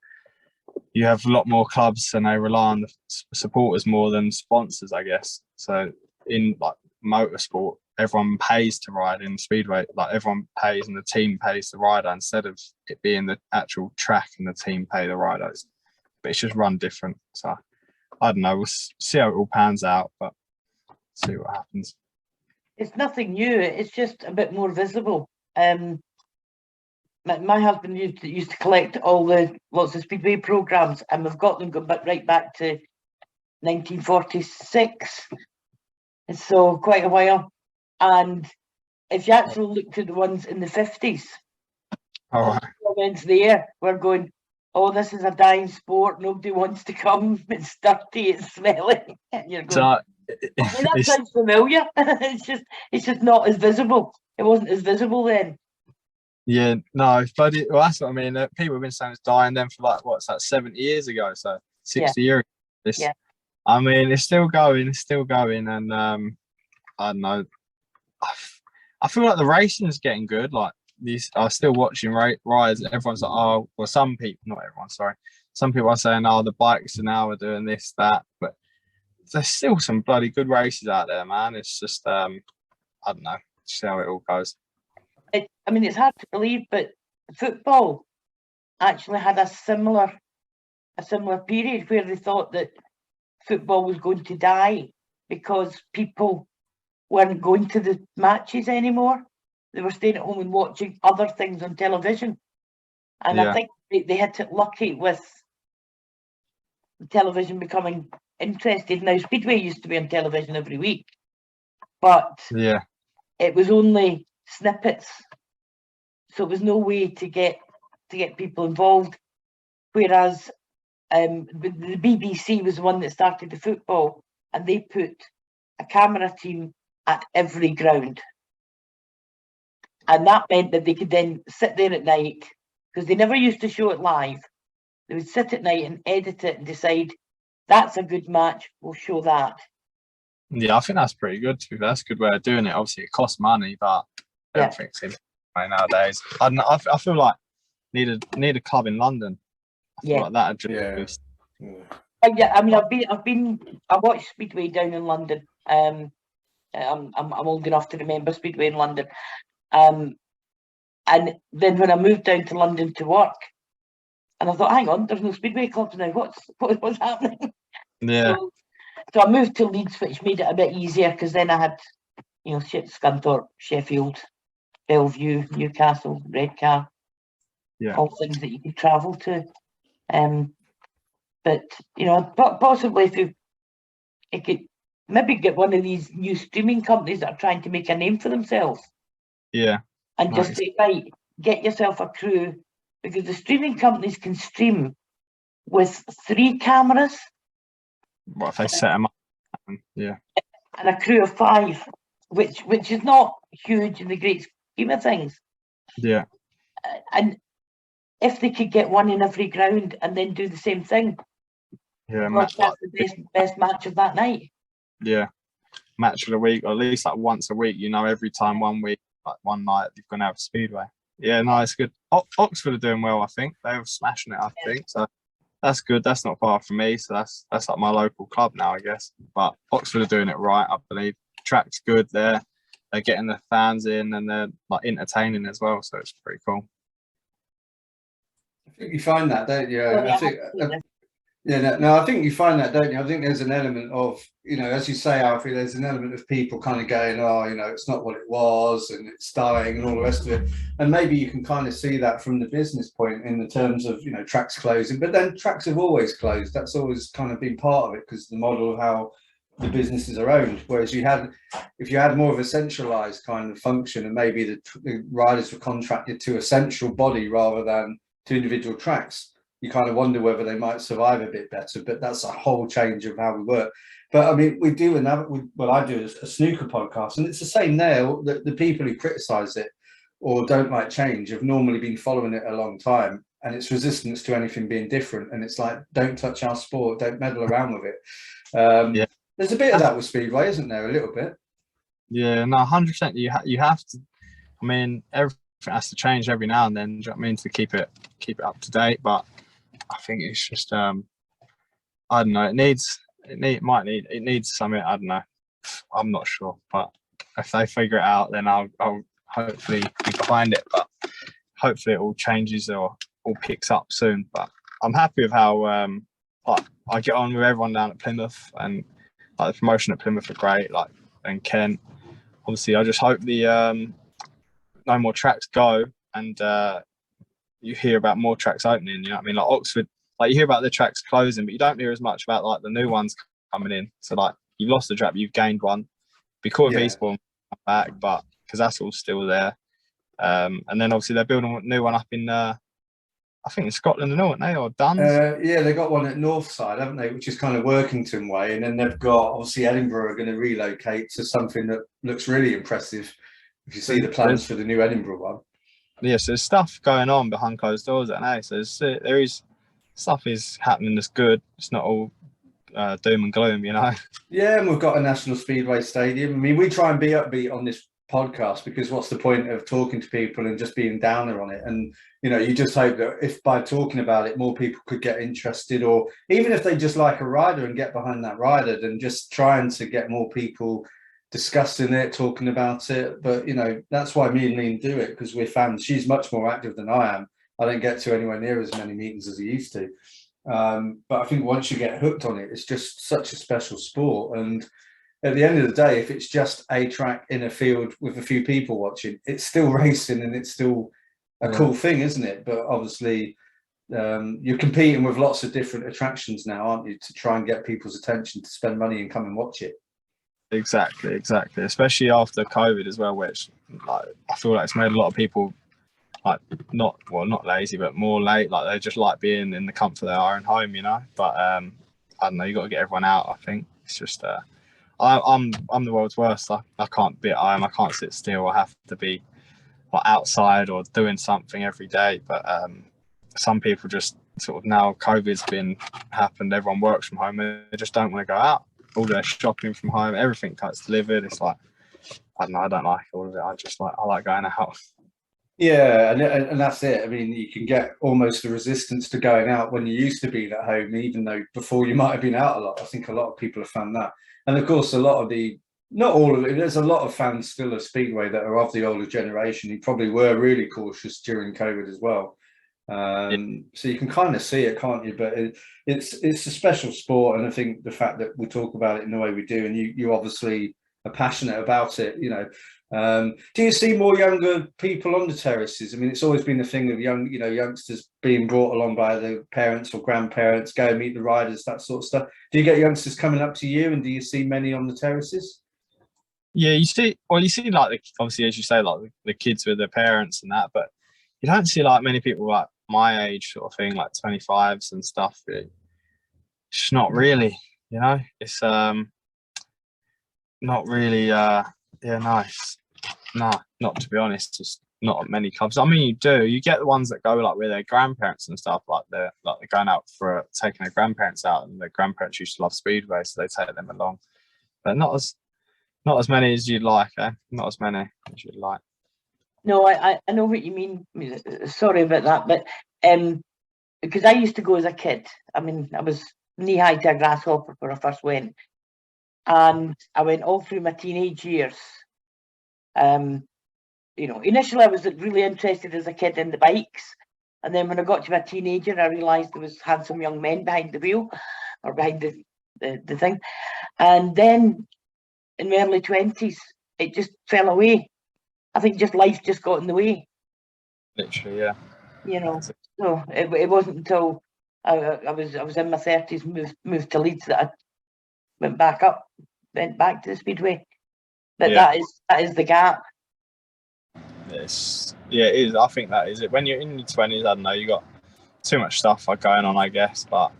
Speaker 3: you have a lot more clubs and they rely on the supporters more than sponsors, I guess. So in like motorsport, everyone pays to ride. In speedway, like everyone pays and the team pays the rider instead of it being the actual track and the team pay the riders. But it's just run different. So I don't know. We'll see how it all pans out, but see what happens.
Speaker 2: It's nothing new. It's just a bit more visible. My husband used to collect lots of speedway programs, and we've got them going right back to 1946. And so quite a while. And if you actually looked at the ones in the 50s, comments there, we're going, "Oh, this is a dying sport. Nobody wants to come. It's dirty. It's smelly." You're going, that sounds familiar. It's just not as visible. It wasn't as visible then.
Speaker 3: Yeah, no, bloody. Well, that's what I mean. People have been saying it's dying then for like what's that, 70 years ago, so 60 years. This,
Speaker 2: Yeah.
Speaker 3: I mean, it's still going, and I don't know. I feel like the racing's getting good. Like these, I'm still watching rise. Everyone's like, oh, well, some people, not everyone, sorry. Some people are saying, oh, the bikes are now doing this, that, but there's still some bloody good races out there, man. It's just, I don't know, see how it all goes.
Speaker 2: I mean, it's hard to believe, but football actually had a similar period where they thought that football was going to die because people weren't going to the matches anymore. They were staying at home and watching other things on television. And I think they had it lucky with television becoming interested. Now, Speedway used to be on television every week, but it was only snippets. So it was no way to get people involved. Whereas the BBC was the one that started the football, and they put a camera team at every ground. And that meant that they could then sit there at night, because they never used to show it live. They would sit at night and edit it and decide, that's a good match, we'll show that.
Speaker 3: Yeah, I think that's pretty good too. That's a good way of doing it. Obviously, it costs money, but everything's in nowadays. I feel like need a club in London. I feel like that.
Speaker 2: Yeah, I mean, I watched Speedway down in London. I'm old enough to remember Speedway in London. And then when I moved down to London to work, and I thought, hang on, there's no Speedway clubs now. What's happening?
Speaker 3: Yeah.
Speaker 2: So I moved to Leeds, which made it a bit easier because then I had, Scunthorpe, Sheffield, Bellevue, Newcastle, Redcar, all things that you could travel to. But possibly if it could maybe get one of these new streaming companies that are trying to make a name for themselves.
Speaker 3: Yeah.
Speaker 2: And just say, right, get yourself a crew, because the streaming companies can stream with 3 cameras.
Speaker 3: What if they set them up? Yeah.
Speaker 2: And a crew of 5, which is not huge in the great scheme of things.
Speaker 3: Yeah.
Speaker 2: And if they could get one in every ground and then do the same thing, that's the best match of that night.
Speaker 3: Yeah. Match of the week, or at least like once a week, every time one week, like one night, you're going to have a Speedway. Yeah, no, it's good. Oxford are doing well, I think. They were smashing it, I think. So that's good. That's not far from me. So that's like my local club now, I guess. But Oxford are doing it right, I believe. Track's good there. They're getting the fans in and they're like entertaining as well. So it's pretty cool.
Speaker 1: I think you find that, don't you? I think you find that, don't you? I think there's an element of, as you say, Alfie, there's an element of people kind of going, oh, it's not what it was and it's dying and all the rest of it. And maybe you can kind of see that from the business point in the terms of, tracks closing. But then tracks have always closed. That's always kind of been part of it because the model of how the businesses are owned. Whereas if you had more of a centralized kind of function and maybe the riders were contracted to a central body rather than to individual tracks, you kind of wonder whether they might survive a bit better, but that's a whole change of how we work. But I mean, I do a snooker podcast, and it's the same there. The people who criticize it or don't like change have normally been following it a long time, and it's resistance to anything being different. And it's like, don't touch our sport, don't meddle around with it. There's a bit of that with Speedway, isn't there? A little bit.
Speaker 3: Yeah, no, 100%. You have to. I mean, everything has to change every now and then. Do you know what I mean? To keep it up to date, but I think it's just I don't know. It needs something. I don't know. I'm not sure, but if they figure it out, then I'll hopefully be behind it. But hopefully it all changes or all picks up soon. But I'm happy with how I get on with everyone down at Plymouth, and like the promotion at Plymouth are great. Like, and Kent, obviously, I just hope the no more tracks go and you hear about more tracks opening. You know what I mean? Like Oxford, like you hear about the tracks closing, but you don't hear as much about like the new ones coming in. So like you've lost a track, but you've gained one. Be cool if Eastbourne come back, but because that's all still there. And then obviously they're building a new one up in I think in Scotland, aren't they, or Duns?
Speaker 1: Yeah, they got one at Northside, haven't they? Which is kind of Workington way, and then they've got obviously Edinburgh are going to relocate to something that looks really impressive. If you see the plans for the new Edinburgh one.
Speaker 3: yeah, so there's stuff going on behind closed doors at NA. So there is stuff is happening that's good. It's not all doom and gloom, you know.
Speaker 1: Yeah, and we've got a National Speedway Stadium. I mean, we try and be upbeat on this podcast because what's the point of talking to people and just being downer on it? And, you know, you just hope that if by talking about it, more people could get interested, or even if they just like a rider and get behind that rider, then just trying to get more people discussing it, talking about it. But, you know, that's why me and Lean do it, because we're fans. She's much more active than I am. I don't get to anywhere near as many meetings as I used to. But I think once you get hooked on it, it's just such a special sport. And at the end of the day, if it's just a track in a field with a few people watching, it's still racing and it's still a cool thing, isn't it? But obviously, you're competing with lots of different attractions now, aren't you, to try and get people's attention to spend money and come and watch it.
Speaker 3: Exactly. Especially after COVID as well, which like, I feel like it's made a lot of people like not lazy, but more late. Like they just like being in the comfort of their own home, you know. But I don't know. You got to get everyone out. I think it's just I'm the world's worst. I can't be at home. I can't sit still. I have to be like outside or doing something every day. But some people just sort of now COVID's happened. Everyone works from home. They just don't want to go out. All their shopping from home. Everything gets delivered. It's like I don't know. I don't like all of it. I like going out.
Speaker 1: Yeah, and that's it. I mean, you can get almost a resistance to going out when you used to be at home, even though before you might have been out a lot. I think a lot of people have found that. And of course, a lot of not all of it, there's a lot of fans still of Speedway that are of the older generation who probably were really cautious during COVID as well. So you can kind of see it, can't you? But it's a special sport. And I think the fact that we talk about it in the way we do, and you obviously are passionate about it, you know. Do you see more younger people on the terraces? I mean, it's always been a thing of youngsters being brought along by the parents or grandparents, go and meet the riders, that sort of stuff. Do you get youngsters coming up to you, and do you see many on the terraces?
Speaker 3: Yeah, you see like obviously, as you say, like the kids with their parents and that, but you don't see like many people like my age sort of thing, like 25s and stuff. It's not really, you know, it's not really nice. No, not to be honest, just not many clubs. I mean, you get the ones that go like with their grandparents and stuff, like they're going out for taking their grandparents out, and their grandparents used to love Speedway, so they take them along. But not as many as you'd like, eh? Not as many as you'd like.
Speaker 2: No, I know what you mean. Sorry about that, but because I used to go as a kid. I mean, I was knee high to a grasshopper when I first went, and I went all through my teenage years. Initially I was really interested as a kid in the bikes, and then when I got to my teenager, I realised there was handsome young men behind the wheel or behind the thing, and then in my early 20s, it just fell away. I think just life just got in the way.
Speaker 3: Literally, yeah.
Speaker 2: You know, so it wasn't until I was in my 30s, moved to Leeds, that I went back to the Speedway. But that is the gap.
Speaker 3: It is. I think that is it. When you're in your 20s, I don't know, you got too much stuff going on, I guess, but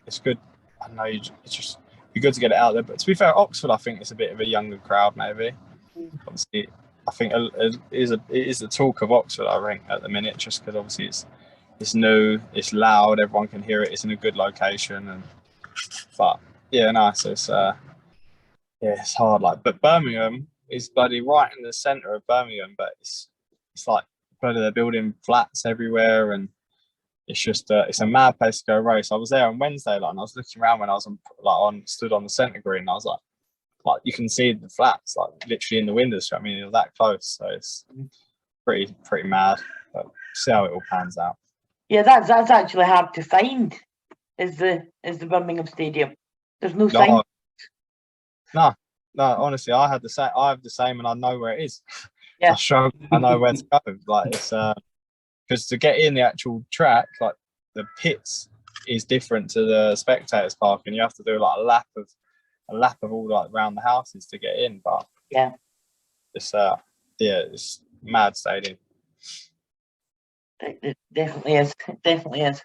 Speaker 3: it's good. I know it's just be good to get it out there. But to be fair, Oxford, I think it's a bit of a younger crowd, maybe. Obviously, I think it is the talk of Oxford, I think, at the minute, just because obviously it's new, it's loud, everyone can hear it, it's in a good location, but yeah, nice. It's it's hard, but Birmingham is bloody right in the centre of Birmingham, but it's like bloody they're building flats everywhere, and it's just it's a mad place to go race. I was there on Wednesday, and I was looking around when I was stood on the centre green, and I was like you can see the flats literally in the windows. I mean, it was that close, so it's pretty mad. But see how it all pans out.
Speaker 2: Yeah, that's actually hard to find. Is the Birmingham Stadium? There's no sign.
Speaker 3: No, honestly, I have the same, and I know where it is.
Speaker 2: Yeah.
Speaker 3: I know where to go. It's because to get in the actual track, the pits is different to the spectators park, and you have to do a lap of all around the houses to get in. But
Speaker 2: yeah,
Speaker 3: it's mad stadium.
Speaker 2: It definitely is. It definitely is.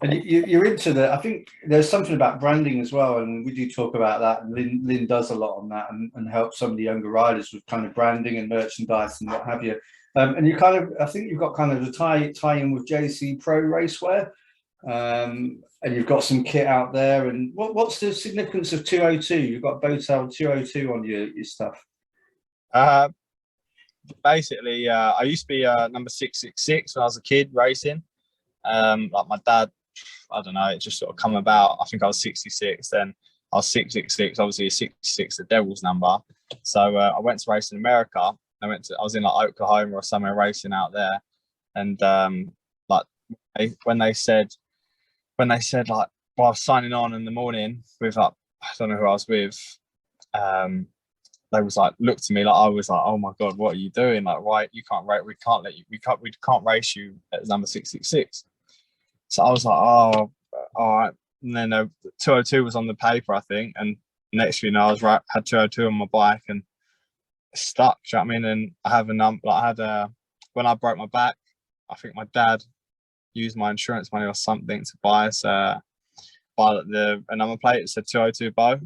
Speaker 1: And you're into I think there's something about branding as well, and we do talk about that. And Lynn does a lot on that, and helps some of the younger riders with kind of branding and merchandise and what have you. And you kind of, I think you've got kind of the tie in with JC Pro Racewear, and you've got some kit out there. And what's the significance of 202? You've got Bowtell 202 on your stuff.
Speaker 3: Basically, I used to be number 666 when I was a kid racing. Like my dad, I don't know, it just sort of come about. I think I was 66, then I was 666, obviously 66, the devil's number. So I went to race in America. I was in like Oklahoma or somewhere racing out there. And like when they said like, well, I was signing on in the morning with like, I don't know who I was with. They was like, looked to me like, I was like, oh my God, what are you doing? Like, why you can't race? We can't race you at number 666. So I was like, oh, all right. And then 202 was on the paper, I think. And next thing you know, I was had 202 on my bike and it stuck. Do you know what I mean? And I have a number. Like I had when I broke my back, I think my dad used my insurance money or something to buy us a number plate. It said 202 Bow.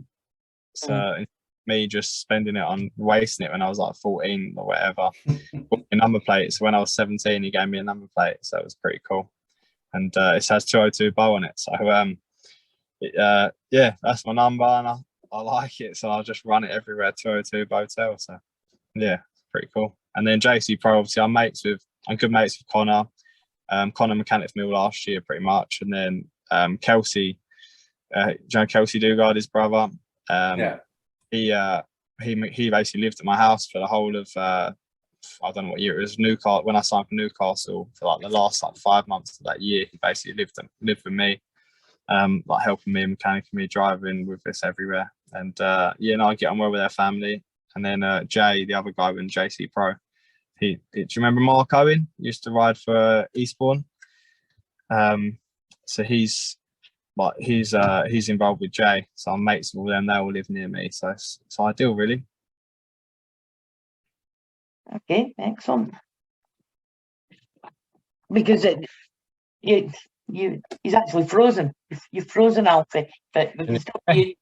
Speaker 3: So me just spending it on wasting it when I was like 14 or whatever. A number plate. So when I was 17, he gave me a number plate. So it was pretty cool. And it has 202 Bow on it. So yeah, that's my number and I like it. So I'll just run it everywhere, 202 Bowtell. So yeah, it's pretty cool. And then JC Pro, obviously I'm good mates with Connor. Connor mechanics me last year pretty much. And then Kelsey, Kelsey Dugard, his brother. He basically lived at my house for the whole of I don't know what year it was, Newcastle. When I signed for Newcastle for like the last like 5 months of that year, he basically lived with me, like helping me, mechanicking me, driving with us everywhere. And I get on well with their family. And then Jay, the other guy in JC Pro, do you remember Mark Owen? He used to ride for Eastbourne. So he's involved with Jay. So I'm mates with all them. They all live near me. So it's ideal, really.
Speaker 2: Okay, excellent. Because he's actually frozen. You've frozen, Alfie, but we can still hear you.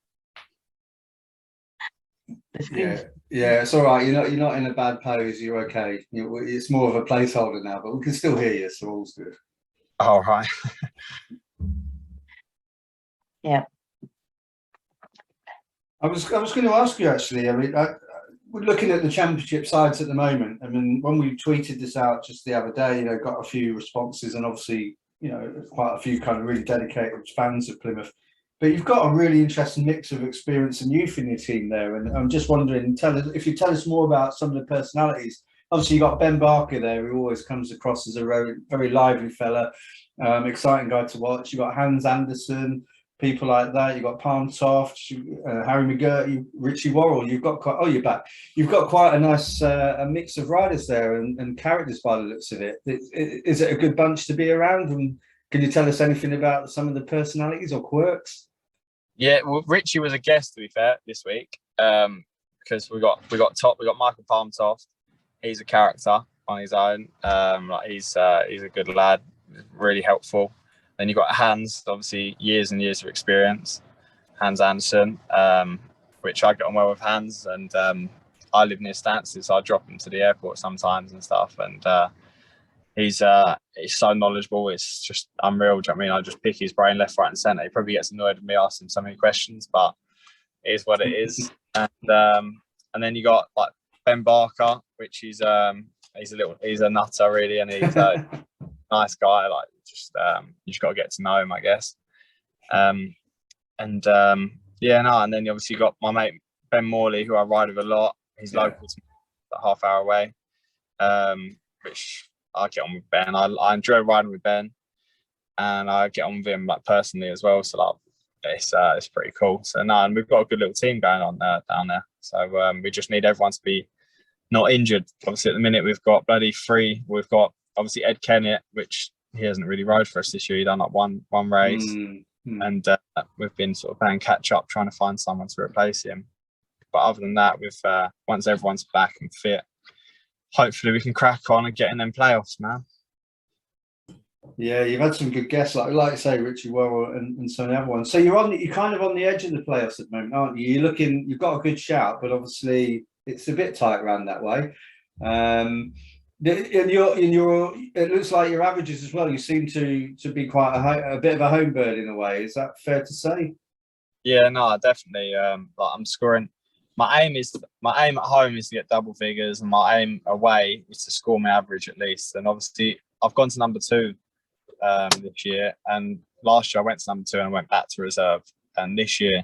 Speaker 1: Yeah, it's all right. You're not in a bad pose. You're okay. It's more of a placeholder now, but we can still hear you, so all's good.
Speaker 3: All right.
Speaker 2: Yeah.
Speaker 1: I was going to ask you actually. I mean, we're looking at the championship sides at the moment. I mean, when we tweeted this out just the other day, got a few responses, and obviously, quite a few kind of really dedicated fans of Plymouth. But you've got a really interesting mix of experience and youth in your team there. And I'm just wondering, if you tell us more about some of the personalities. Obviously, you've got Ben Barker there, who always comes across as a very, very lively fella, exciting guy to watch. You've got Hans Anderson, people like that. You've got Palm Toft, Harry McGirt, Richie Worrell. You've got you're back. You've got quite a nice a mix of riders there and characters by the looks of it. Is it a good bunch to be around? And can you tell us anything about some of the personalities or quirks?
Speaker 3: Yeah, well, Richie was a guest, to be fair, this week, because we got Michael Palmtoft. He's a character on his own. He's a good lad, really helpful. Then you've got Hans, obviously years and years of experience. Hans Anderson, which I get on well with Hans, and I live near Stansted, so I drop him to the airport sometimes and stuff. And he's so knowledgeable. It's just unreal. Do you know what I mean? I just pick his brain left, right, and centre. He probably gets annoyed with me asking so many questions, but it is what it is. And then you got like Ben Barker, which he's a nutter really, and he's a nice guy. Like you just got to get to know him, I guess. And then you obviously got my mate Ben Morley, who I ride with a lot. He's local to me, about half hour away. Which I get on with Ben. I enjoy riding with Ben, and I get on with him like personally as well. So like it's pretty cool. So and we've got a good little team going on down there. So we just need everyone to be not injured. Obviously at the minute we've got bloody three. We've got obviously Ed Kennett, which he hasn't really rode for us this year. He done like one race, and we've been sort of playing catch up, trying to find someone to replace him. But other than that, with once everyone's back and fit, hopefully we can crack on and get in them playoffs, man.
Speaker 1: Yeah, you've had some good guests, like you say, Richie Worrell and some of the other ones. So you're kind of on the edge of the playoffs at the moment, aren't you? You've got a good shout, but obviously it's a bit tight around that way. it looks like your averages as well. You seem to be quite a bit of a home bird in a way. Is that fair to say?
Speaker 3: Yeah, no, definitely. Like I'm scoring. My aim at home is to get double figures, and my aim away is to score my average at least. And obviously, I've gone to number 2 this year, and last year I went to number 2 and I went back to reserve. And this year,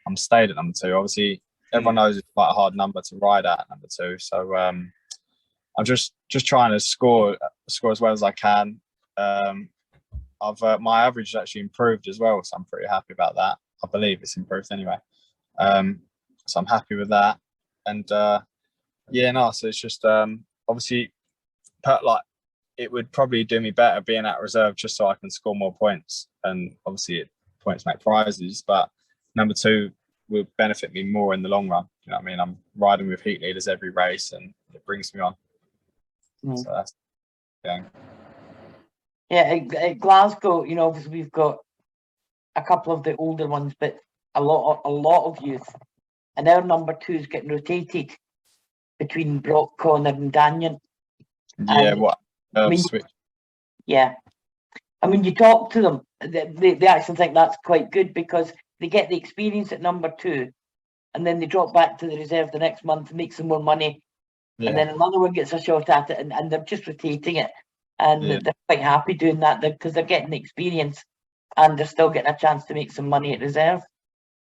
Speaker 3: I'm stayed at number 2. Obviously, everyone knows it's quite a hard number to ride at number 2. So I'm just trying to score as well as I can. My average has actually improved as well, so I'm pretty happy about that. I believe it's improved anyway. So I'm happy with that. And yeah, no, so it's just obviously like it would probably do me better being at reserve just so I can score more points. And obviously points make prizes, but number 2 will benefit me more in the long run. You know what I mean? I'm riding with heat leaders every race and it brings me on. So that's
Speaker 2: at Glasgow, you know, obviously we've got a couple of the older ones, but a lot of youth. And our number 2 is getting rotated between Brock, Connor and Danyon.
Speaker 3: Yeah,
Speaker 2: and,
Speaker 3: switch.
Speaker 2: Yeah. I mean, you talk to them, they actually think that's quite good because they get the experience at number 2 and then they drop back to the reserve the next month and make some more money. Yeah. And then another one gets a shot at it and they're just rotating it. And they're quite happy doing that because they're getting the experience and they're still getting a chance to make some money at reserve.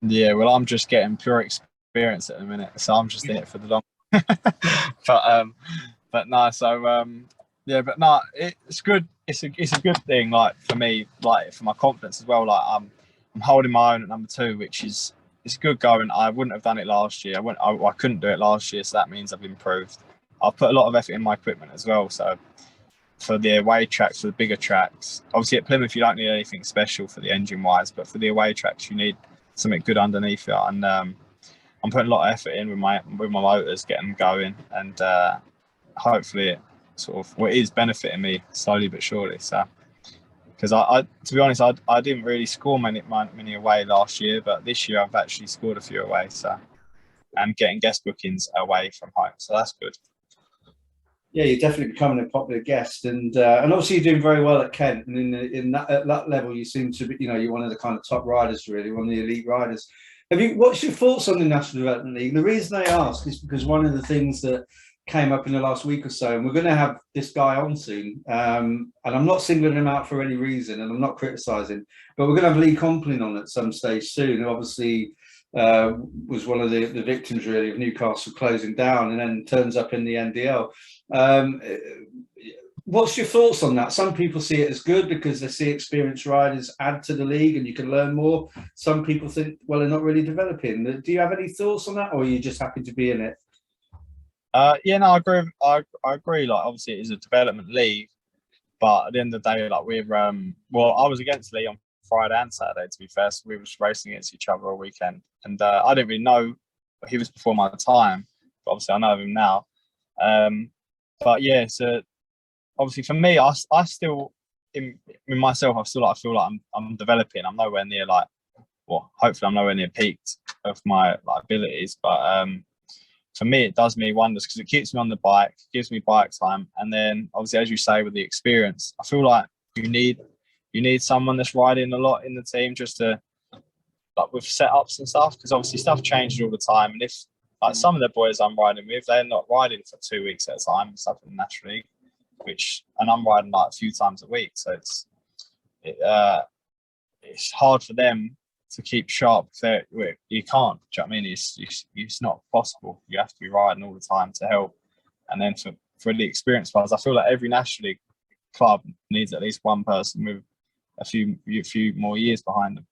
Speaker 3: Yeah, well, I'm just getting pure experience at the minute, so I'm just in it for the long. But no, so yeah, but no, it's good. It's a good thing, like for me, like for my confidence as well. Like I'm holding my own at number 2, which is it's good going. I wouldn't have done it last year. I couldn't do it last year, so that means I've improved. I've put a lot of effort in my equipment as well. So for the away tracks, for the bigger tracks, obviously at Plymouth you don't need anything special for the engine wise, but for the away tracks you need something good underneath it. And I'm putting a lot of effort in with my motors, getting them going, and hopefully it it is benefiting me slowly but surely. So because I to be honest, I didn't really score many away last year, but this year I've actually scored a few away. So and getting guest bookings away from home, so that's good.
Speaker 1: Yeah, you're definitely becoming a popular guest, and obviously you're doing very well at Kent. And at that level, you seem to be, you know, you're one of the kind of top riders, really, one of the elite riders. What's your thoughts on the National Development League? The reason I ask is because one of the things that came up in the last week or so, and we're going to have this guy on soon, and I'm not singling him out for any reason, and I'm not criticising, but we're going to have Lee Complin on at some stage soon, who obviously was one of the victims really of Newcastle closing down, and then turns up in the NDL. What's your thoughts on that? Some people see it as good because they see experienced riders add to the league and you can learn more. Some people think, well, they're not really developing. Do you have any thoughts on that, or are you just happy to be in it?
Speaker 3: Yeah, no, I agree. I agree. Like, obviously, it is a development league, but at the end of the day, like I was against Lee on Friday and Saturday. To be fair, so we was racing against each other all weekend, and I didn't really know he was before my time. But obviously, I know him now. But yeah, so obviously for me, I still in myself, I feel like I'm developing. I'm nowhere near hopefully I'm nowhere near peaked of my abilities, but for me it does me wonders because it keeps me on the bike, gives me bike time, and then obviously, as you say, with the experience, I feel like you need someone that's riding a lot in the team just to with setups and stuff, because obviously stuff changes all the time, and if some of the boys I'm riding with, they're not riding for 2 weeks at a time and stuff in the National League, and I'm riding a few times a week, so it's hard for them to keep sharp. You can't. Do you know what I mean? It's not possible. You have to be riding all the time to help. And then for the experienced players, I feel like every National League club needs at least one person with a few more years behind them.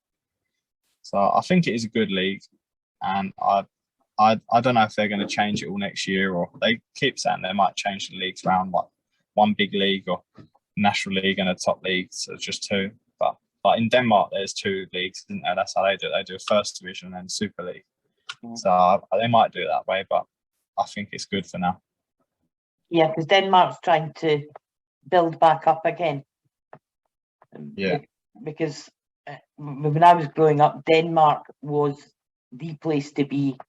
Speaker 3: So I think it is a good league, and I don't know if they're going to change it all next year, or they keep saying they might change the leagues around, like one big league or National League and a top league, so it's just 2. But in Denmark, there's 2 leagues, isn't there? That's how they do it. They do a first division and Super League. So they might do it that way, but I think it's good for now.
Speaker 2: Yeah, because Denmark's trying to build back up again.
Speaker 3: Yeah.
Speaker 2: Because when I was growing up, Denmark was the place to be,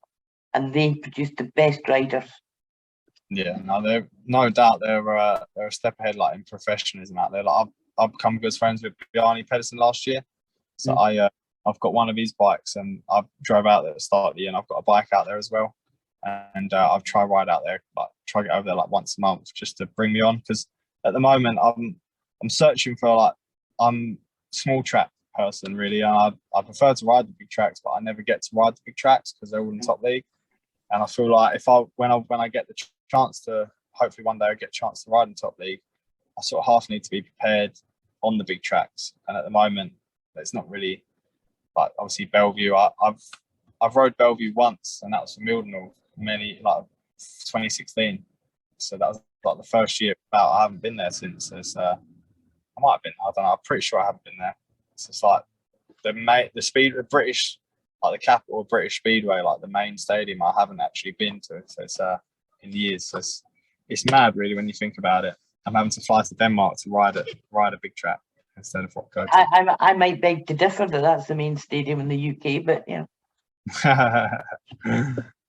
Speaker 2: and they produced the best riders.
Speaker 3: Yeah, no, no doubt they're a step ahead, like in professionalism out there. Like I've become good friends with Bjarni Pedersen last year, so I've got one of his bikes, and I drove out there at the start of the year, and I've got a bike out there as well, and I've tried ride out there, like try to get over there like once a month just to bring me on, because at the moment I'm searching for, like, I'm a small track person really, and I prefer to ride the big tracks, but I never get to ride the big tracks because they're all in the top league. And I feel like when I get the chance to, hopefully one day I get a chance to ride in top league, I sort of half need to be prepared on the big tracks. And at the moment, it's not really, like, obviously Bellevue. I've rode Bellevue once, and that was for Mildenhall, like 2016. So that was like the first year. I haven't been there since. I might have been. I don't know. I'm pretty sure I haven't been there. So it's like the British, like the capital of British Speedway, like the main stadium, I haven't actually been to. So it's in years. So it's mad really when you think about it. I'm having to fly to Denmark to ride a big track instead of what go to.
Speaker 2: I might beg to differ that that's the main stadium in the UK, but yeah.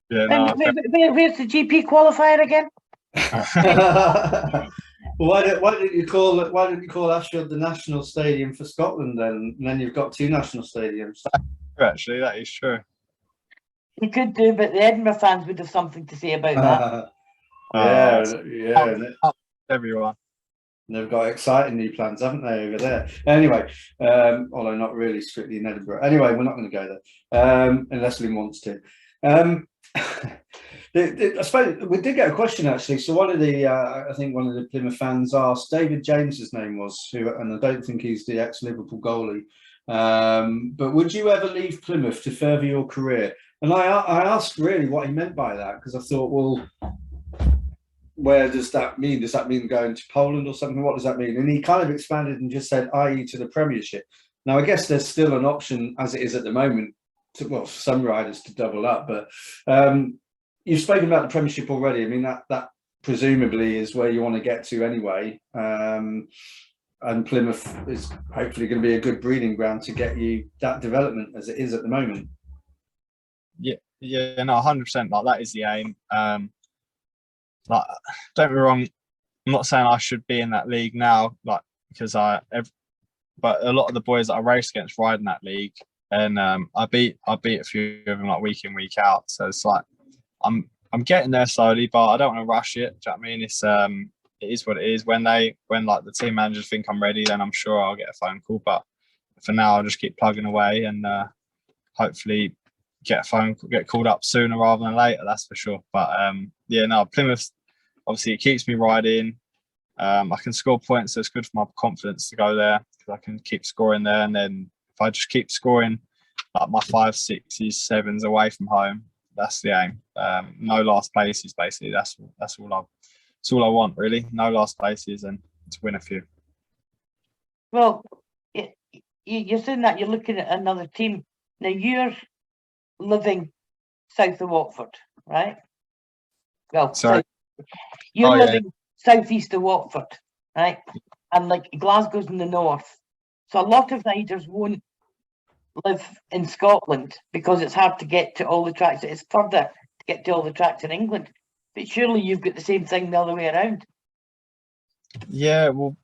Speaker 3: Yeah, no,
Speaker 2: where's the GP qualifier again?
Speaker 1: Why didn't you call Ashfield the national stadium for Scotland then? And then you've got two national stadiums.
Speaker 3: Actually, that is true.
Speaker 2: You could do, but the Edinburgh fans would have something to say about
Speaker 1: that. Yeah.
Speaker 3: Everyone.
Speaker 1: They've got exciting new plans, haven't they, over there? Anyway, although not really strictly in Edinburgh. Anyway, we're not going to go there unless Lynn wants to. I suppose we did get a question actually. So one of the, I think one of the Plymouth fans asked, David James's name was, and I don't think he's the ex-Liverpool goalie. But would you ever leave Plymouth to further your career? And I asked really what he meant by that, because I thought, well, where does that mean? Does that mean going to Poland or something? What does that mean? And he kind of expanded and just said, i.e. to the Premiership. Now, I guess there's still an option, as it is at the moment, for some riders to double up. But you've spoken about the Premiership already. I mean, that presumably is where you want to get to anyway. And Plymouth is hopefully going to be a good breeding ground to get you that development as it is at the moment.
Speaker 3: Yeah, no, 100%. Like, that is the aim. Like, don't get me wrong, I'm not saying I should be in that league now, like, because but a lot of the boys that I race against ride in that league, and I beat a few of them like week in, week out. So it's like I'm getting there slowly, but I don't want to rush it. Do you know what I mean? It is what it is. When like the team managers think I'm ready, then I'm sure I'll get a phone call. But for now, I'll just keep plugging away and hopefully get called up sooner rather than later. That's for sure. But yeah, no, Plymouth, obviously it keeps me riding. I can score points, so it's good for my confidence to go there, because I can keep scoring there. And then if I just keep scoring like my 5s, 6s, 7s away from home, that's the aim. No last places, basically. That's all I want, really. No last places, and to win a few.
Speaker 2: Well, you're saying that you're looking at another team. Now, you're living south of Watford, right? Well,
Speaker 3: sorry.
Speaker 2: You're living southeast of Watford, right? And like Glasgow's in the north. So a lot of riders won't live in Scotland because it's hard to get to all the tracks. It's further to get to all the tracks in England. But surely you've got the same thing the other way around.
Speaker 3: Yeah, well,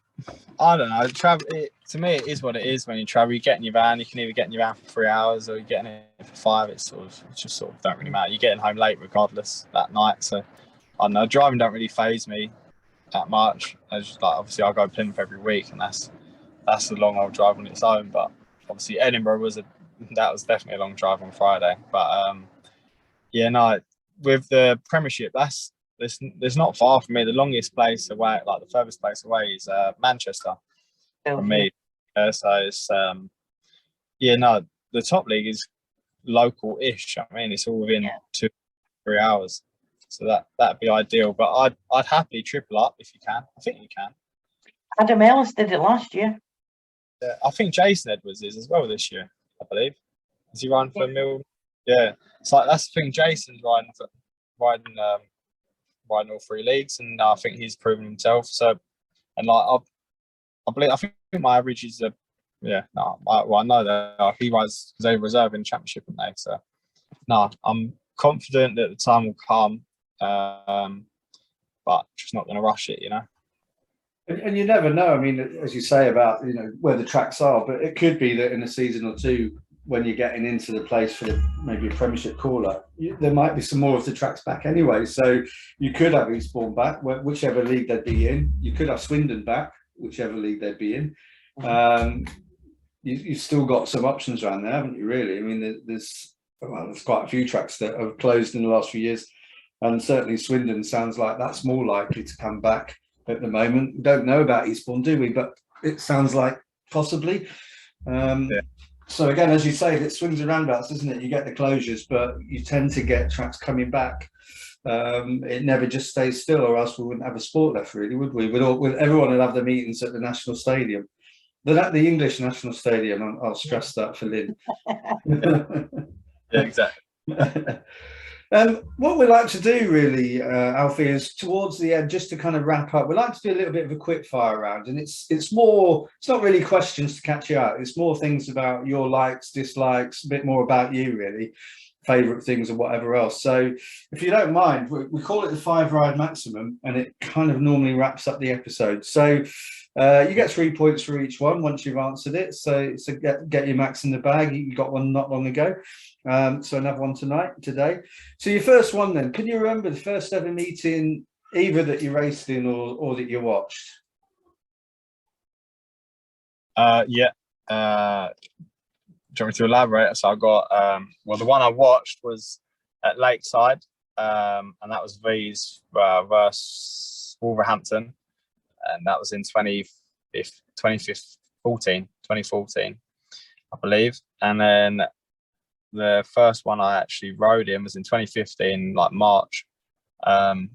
Speaker 3: I don't know. To me, it is what it is. When you travel, you get in your van. You can either get in your van for 3 hours or you're getting it for 5. It's just sort of don't really matter. You're getting home late regardless that night. So I don't know. Driving don't really faze me that much. Obviously I go to Plymouth every week, and that's a long old drive on its own. But obviously Edinburgh was definitely a long drive on Friday. But yeah, no, with the Premiership, there's not far from me. The longest place away, like the furthest place away, is Manchester from me. So it's yeah, no, the top league is local-ish. I mean, it's all within 2-3 hours. So that'd be ideal. But I'd happily triple up if you can. I think you can.
Speaker 2: Adam Ellis did it last year.
Speaker 3: Yeah, I think Jason Edwards is as well this year, I believe. Is he riding for Mill? Yeah. It's like, that's the thing. Jason's riding all 3 leagues, and I think he's proven himself. So, and like I think my average is I know that he rides because they reserve in the championship, and they. So, no, I'm confident that the time will come. But but just not going to rush it, you know.
Speaker 1: And you never know. I mean, as you say about, you know, where the tracks are, but it could be that in a season or two, when you're getting into the place for maybe a Premiership call-up, there might be some more of the tracks back anyway. So you could have Eastbourne back, whichever league they'd be in. You could have Swindon back, whichever league they'd be in. You've still got some options around there, haven't you, really? I mean, there's quite a few tracks that have closed in the last few years. And certainly Swindon sounds like that's more likely to come back at the moment. We don't know about Eastbourne, do we? But it sounds like possibly. So again, as you say, it swings and roundabouts, isn't it? You get the closures, but you tend to get tracks coming back. It never just stays still, or else we wouldn't have a sport left, really, would we? Everyone would have their meetings at the National Stadium. The English National Stadium, I'll stress that for Lynn.
Speaker 3: Yeah, exactly.
Speaker 1: What we like to do really, Alfie, is towards the end, just to kind of wrap up, we like to do a little bit of a quick fire round, and it's not really questions to catch you out. It's more things about your likes, dislikes, a bit more about you really, favourite things and whatever else. So if you don't mind, we call it the 5-ride maximum, and it kind of normally wraps up the episode. So you get 3 points for each one once you've answered it. So get your max in the bag. You got one not long ago. So another one today. So your first one then, can you remember the first ever meeting either that you raced in or that you watched?
Speaker 3: Yeah. Do you want me to elaborate? So I got well, the one I watched was at Lakeside, and that was V's versus Wolverhampton, and that was in 2014, I believe. And then the first one I actually rode in was in 2015, like March, and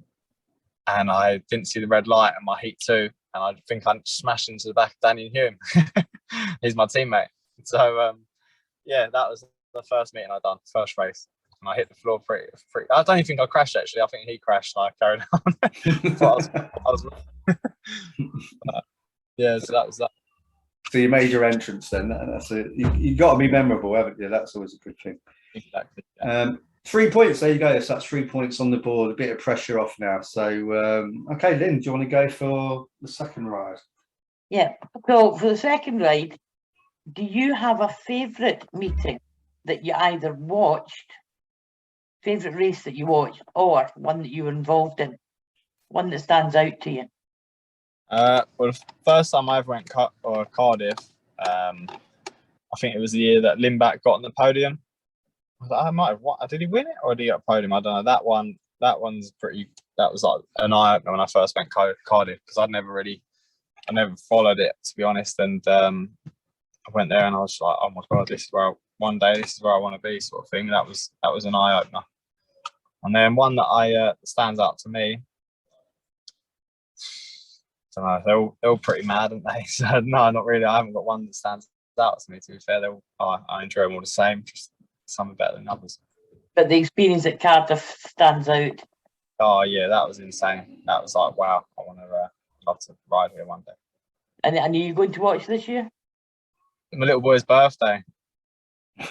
Speaker 3: I didn't see the red light in my heat 2, and I think I smashed into the back of Danny Hume. He's my teammate. So yeah, that was the first meeting I done, first race, and I hit the floor pretty. I don't even think I crashed actually. I think he crashed and I carried on. I was yeah, so that was that.
Speaker 1: So you made your entrance then. That's it. You got to be memorable, haven't you? That's always a good thing.
Speaker 3: Exactly. Yeah.
Speaker 1: 3 points. There you go. So that's 3 points on the board. A bit of pressure off now. So okay, Lynn, do you want to go for the second ride?
Speaker 2: Yeah. So for the second ride, do you have a favourite meeting that you either watched, favourite race that you watched, or one that you were involved in, one that stands out to you?
Speaker 3: Well, the first time I ever went Cardiff, I think it was the year that Limback got on the podium. I might have won. Did he win it or did he get a podium? I don't know. That one's pretty. That was like an eye opener when I first went Cardiff, because I never followed it, to be honest. And I went there and I was like, oh my god, this is where this is where I want to be, sort of thing. That was an eye opener. And then one that stands out to me. I don't know, they're all pretty mad, aren't they? So no, not really. I haven't got one that stands out to me, to be fair. I enjoy them all the same, just some are better than others.
Speaker 2: But the experience at Cardiff stands out.
Speaker 3: Oh yeah, that was insane. That was like, wow, I want to love to ride here one day.
Speaker 2: And are you going to watch this year?
Speaker 3: My little boy's birthday.
Speaker 2: You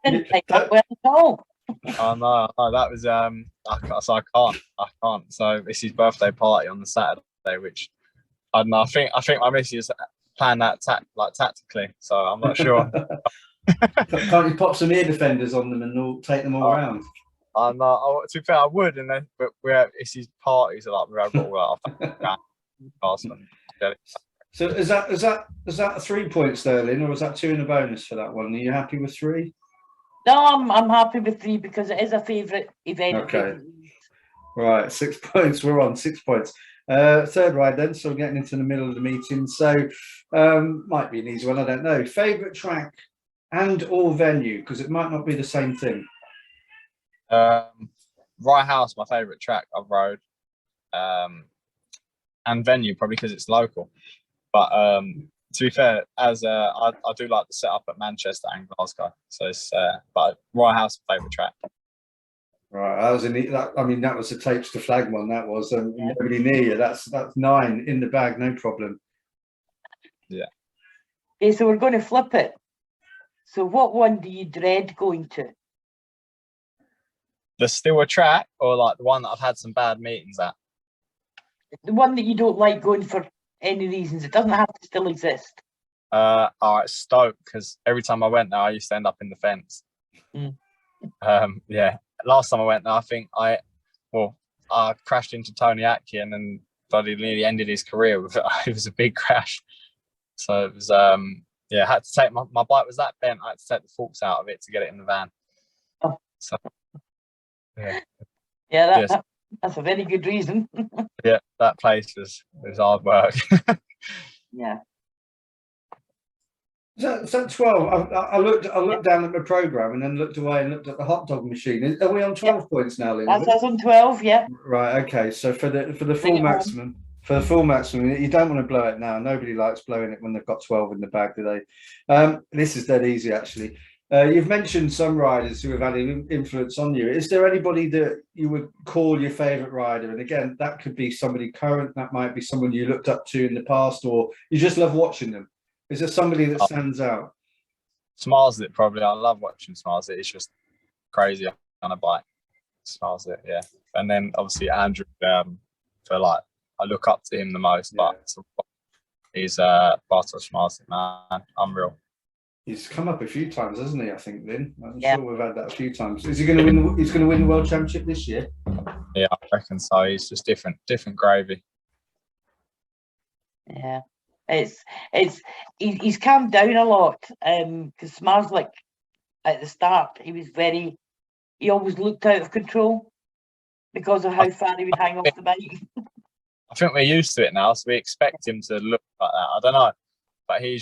Speaker 2: didn't take that well at all.
Speaker 3: Oh no, that was I can't. So it's his birthday party on the Saturday, which I don't know. I think my missus planned that tactically, so I'm not sure.
Speaker 1: Can't you pop some ear defenders on them and take them all around?
Speaker 3: To be fair, I would, and then but it's his party, so like we've got all that.
Speaker 1: So is that 3 points there, Lynn, or was that 2 in a bonus for that one? Are you happy with 3?
Speaker 2: No, I'm happy with 3 because it is a favourite event.
Speaker 1: Okay. Right, 6 points. We're on 6 points. Third ride then, so we're getting into the middle of the meeting. So might be an easy one, I don't know. Favourite track and or venue, because it might not be the same thing.
Speaker 3: Rye House, my favourite track I've rode. And venue, probably because it's local. But to be fair, as I do like the setup at Manchester and Glasgow. So it's but Rye House, favourite track.
Speaker 1: Right, that was the tapes to flag one. That was nobody near you. That's 9 in the bag, no problem.
Speaker 3: Yeah.
Speaker 2: Okay, so we're going to flip it. So what one do you dread going to?
Speaker 3: The still a track, or like the one that I've had some bad meetings at?
Speaker 2: The one that you don't like going for any reasons. It doesn't have to still exist.
Speaker 3: All right, Stoke, because every time I went there, I used to end up in the fence.
Speaker 2: Mm.
Speaker 3: Yeah, last time I went there, I think I crashed into Tony Atkin and bloody nearly ended his career with it. It was a big crash. So it was I had to take my bike was that bent. I had to take the forks out of it to get it in the van.
Speaker 2: Oh.
Speaker 3: So yeah.
Speaker 2: Yeah, that's a very good reason.
Speaker 3: Yeah, that place was hard work.
Speaker 2: Yeah.
Speaker 1: So 12. I looked down at my program and then looked away and looked at the hot dog machine. Are we on 12 points now, Lynn?
Speaker 2: That's us on 12. Yeah.
Speaker 1: Right. Okay. So for the
Speaker 2: Bring
Speaker 1: full
Speaker 2: it
Speaker 1: maximum, you don't want to blow it now. Nobody likes blowing it when they've got 12 in the bag, do they? This is dead easy, actually. You've mentioned some riders who have had an influence on you. Is there anybody that you would call your favourite rider? And again, that could be somebody current, that might be someone you looked up to in the past, or you just love watching them. Is there somebody that stands out?
Speaker 3: Smiles it, probably. I love watching Smiles it. It's just crazy on a bike. Smiles it, yeah. And then obviously Andrew, for like, I look up to him the most, but he's Bartosz Smiles it, man. Unreal.
Speaker 1: He's come up a few times, hasn't he? I think, Lynn. I'm
Speaker 2: Yeah.
Speaker 1: sure we've had that a few times. Is he going to win? He's going to win the World Championship this year.
Speaker 3: Yeah, I reckon so. He's just different gravy.
Speaker 2: Yeah. He's calmed down a lot. Because Smiles, like at the start, he always looked out of control because of how far he would hang off the bike.
Speaker 3: I think we're used to it now, so we expect him to look like that. I don't know, but he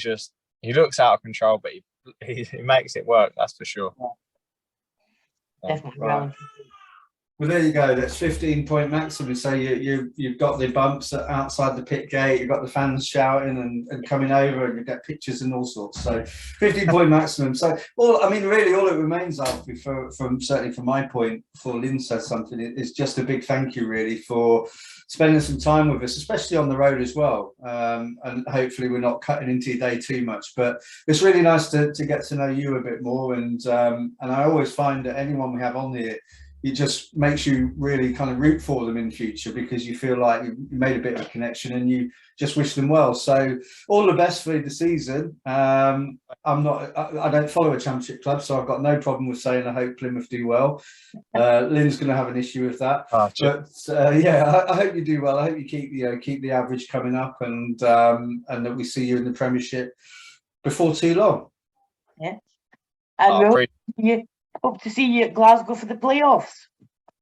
Speaker 3: looks out of control, but he makes it work. That's for sure.
Speaker 2: Yeah. Definitely.
Speaker 1: Right. Well, there you go. That's 15-point maximum. So you've got the bumps outside the pit gate. You've got the fans shouting and coming over, and you get pictures and all sorts. So 15-point maximum. So all it remains, Alfie, certainly from my point, before Lynn says something, is just a big thank you, really, for spending some time with us, especially on the road as well. And hopefully we're not cutting into your day too much. But it's really nice to get to know you a bit more. And I always find that anyone we have on here, it just makes you really kind of root for them in the future, because you feel like you made a bit of a connection and you just wish them well. So all the best for the season. I don't follow a championship club, so I've got no problem with saying I hope Plymouth do well. Lynn's going to have an issue with that.
Speaker 3: Oh,
Speaker 1: but I hope you do well. I hope you keep the average coming up, and that we see you in the Premiership before too long.
Speaker 2: Yeah. And hope to see you at Glasgow for the playoffs.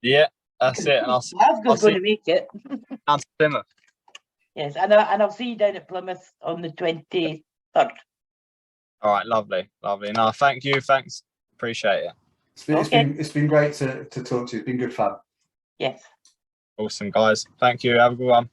Speaker 3: Yeah, that's it. And
Speaker 2: Glasgow's going to make it.
Speaker 3: Down to Plymouth.
Speaker 2: Yes, and I'll see you down at Plymouth on the 23rd.
Speaker 3: All right, lovely. No, thank you. Thanks. Appreciate it.
Speaker 1: It's been great to talk to you. It's been good fun.
Speaker 2: Yes.
Speaker 3: Awesome, guys. Thank you. Have a good one.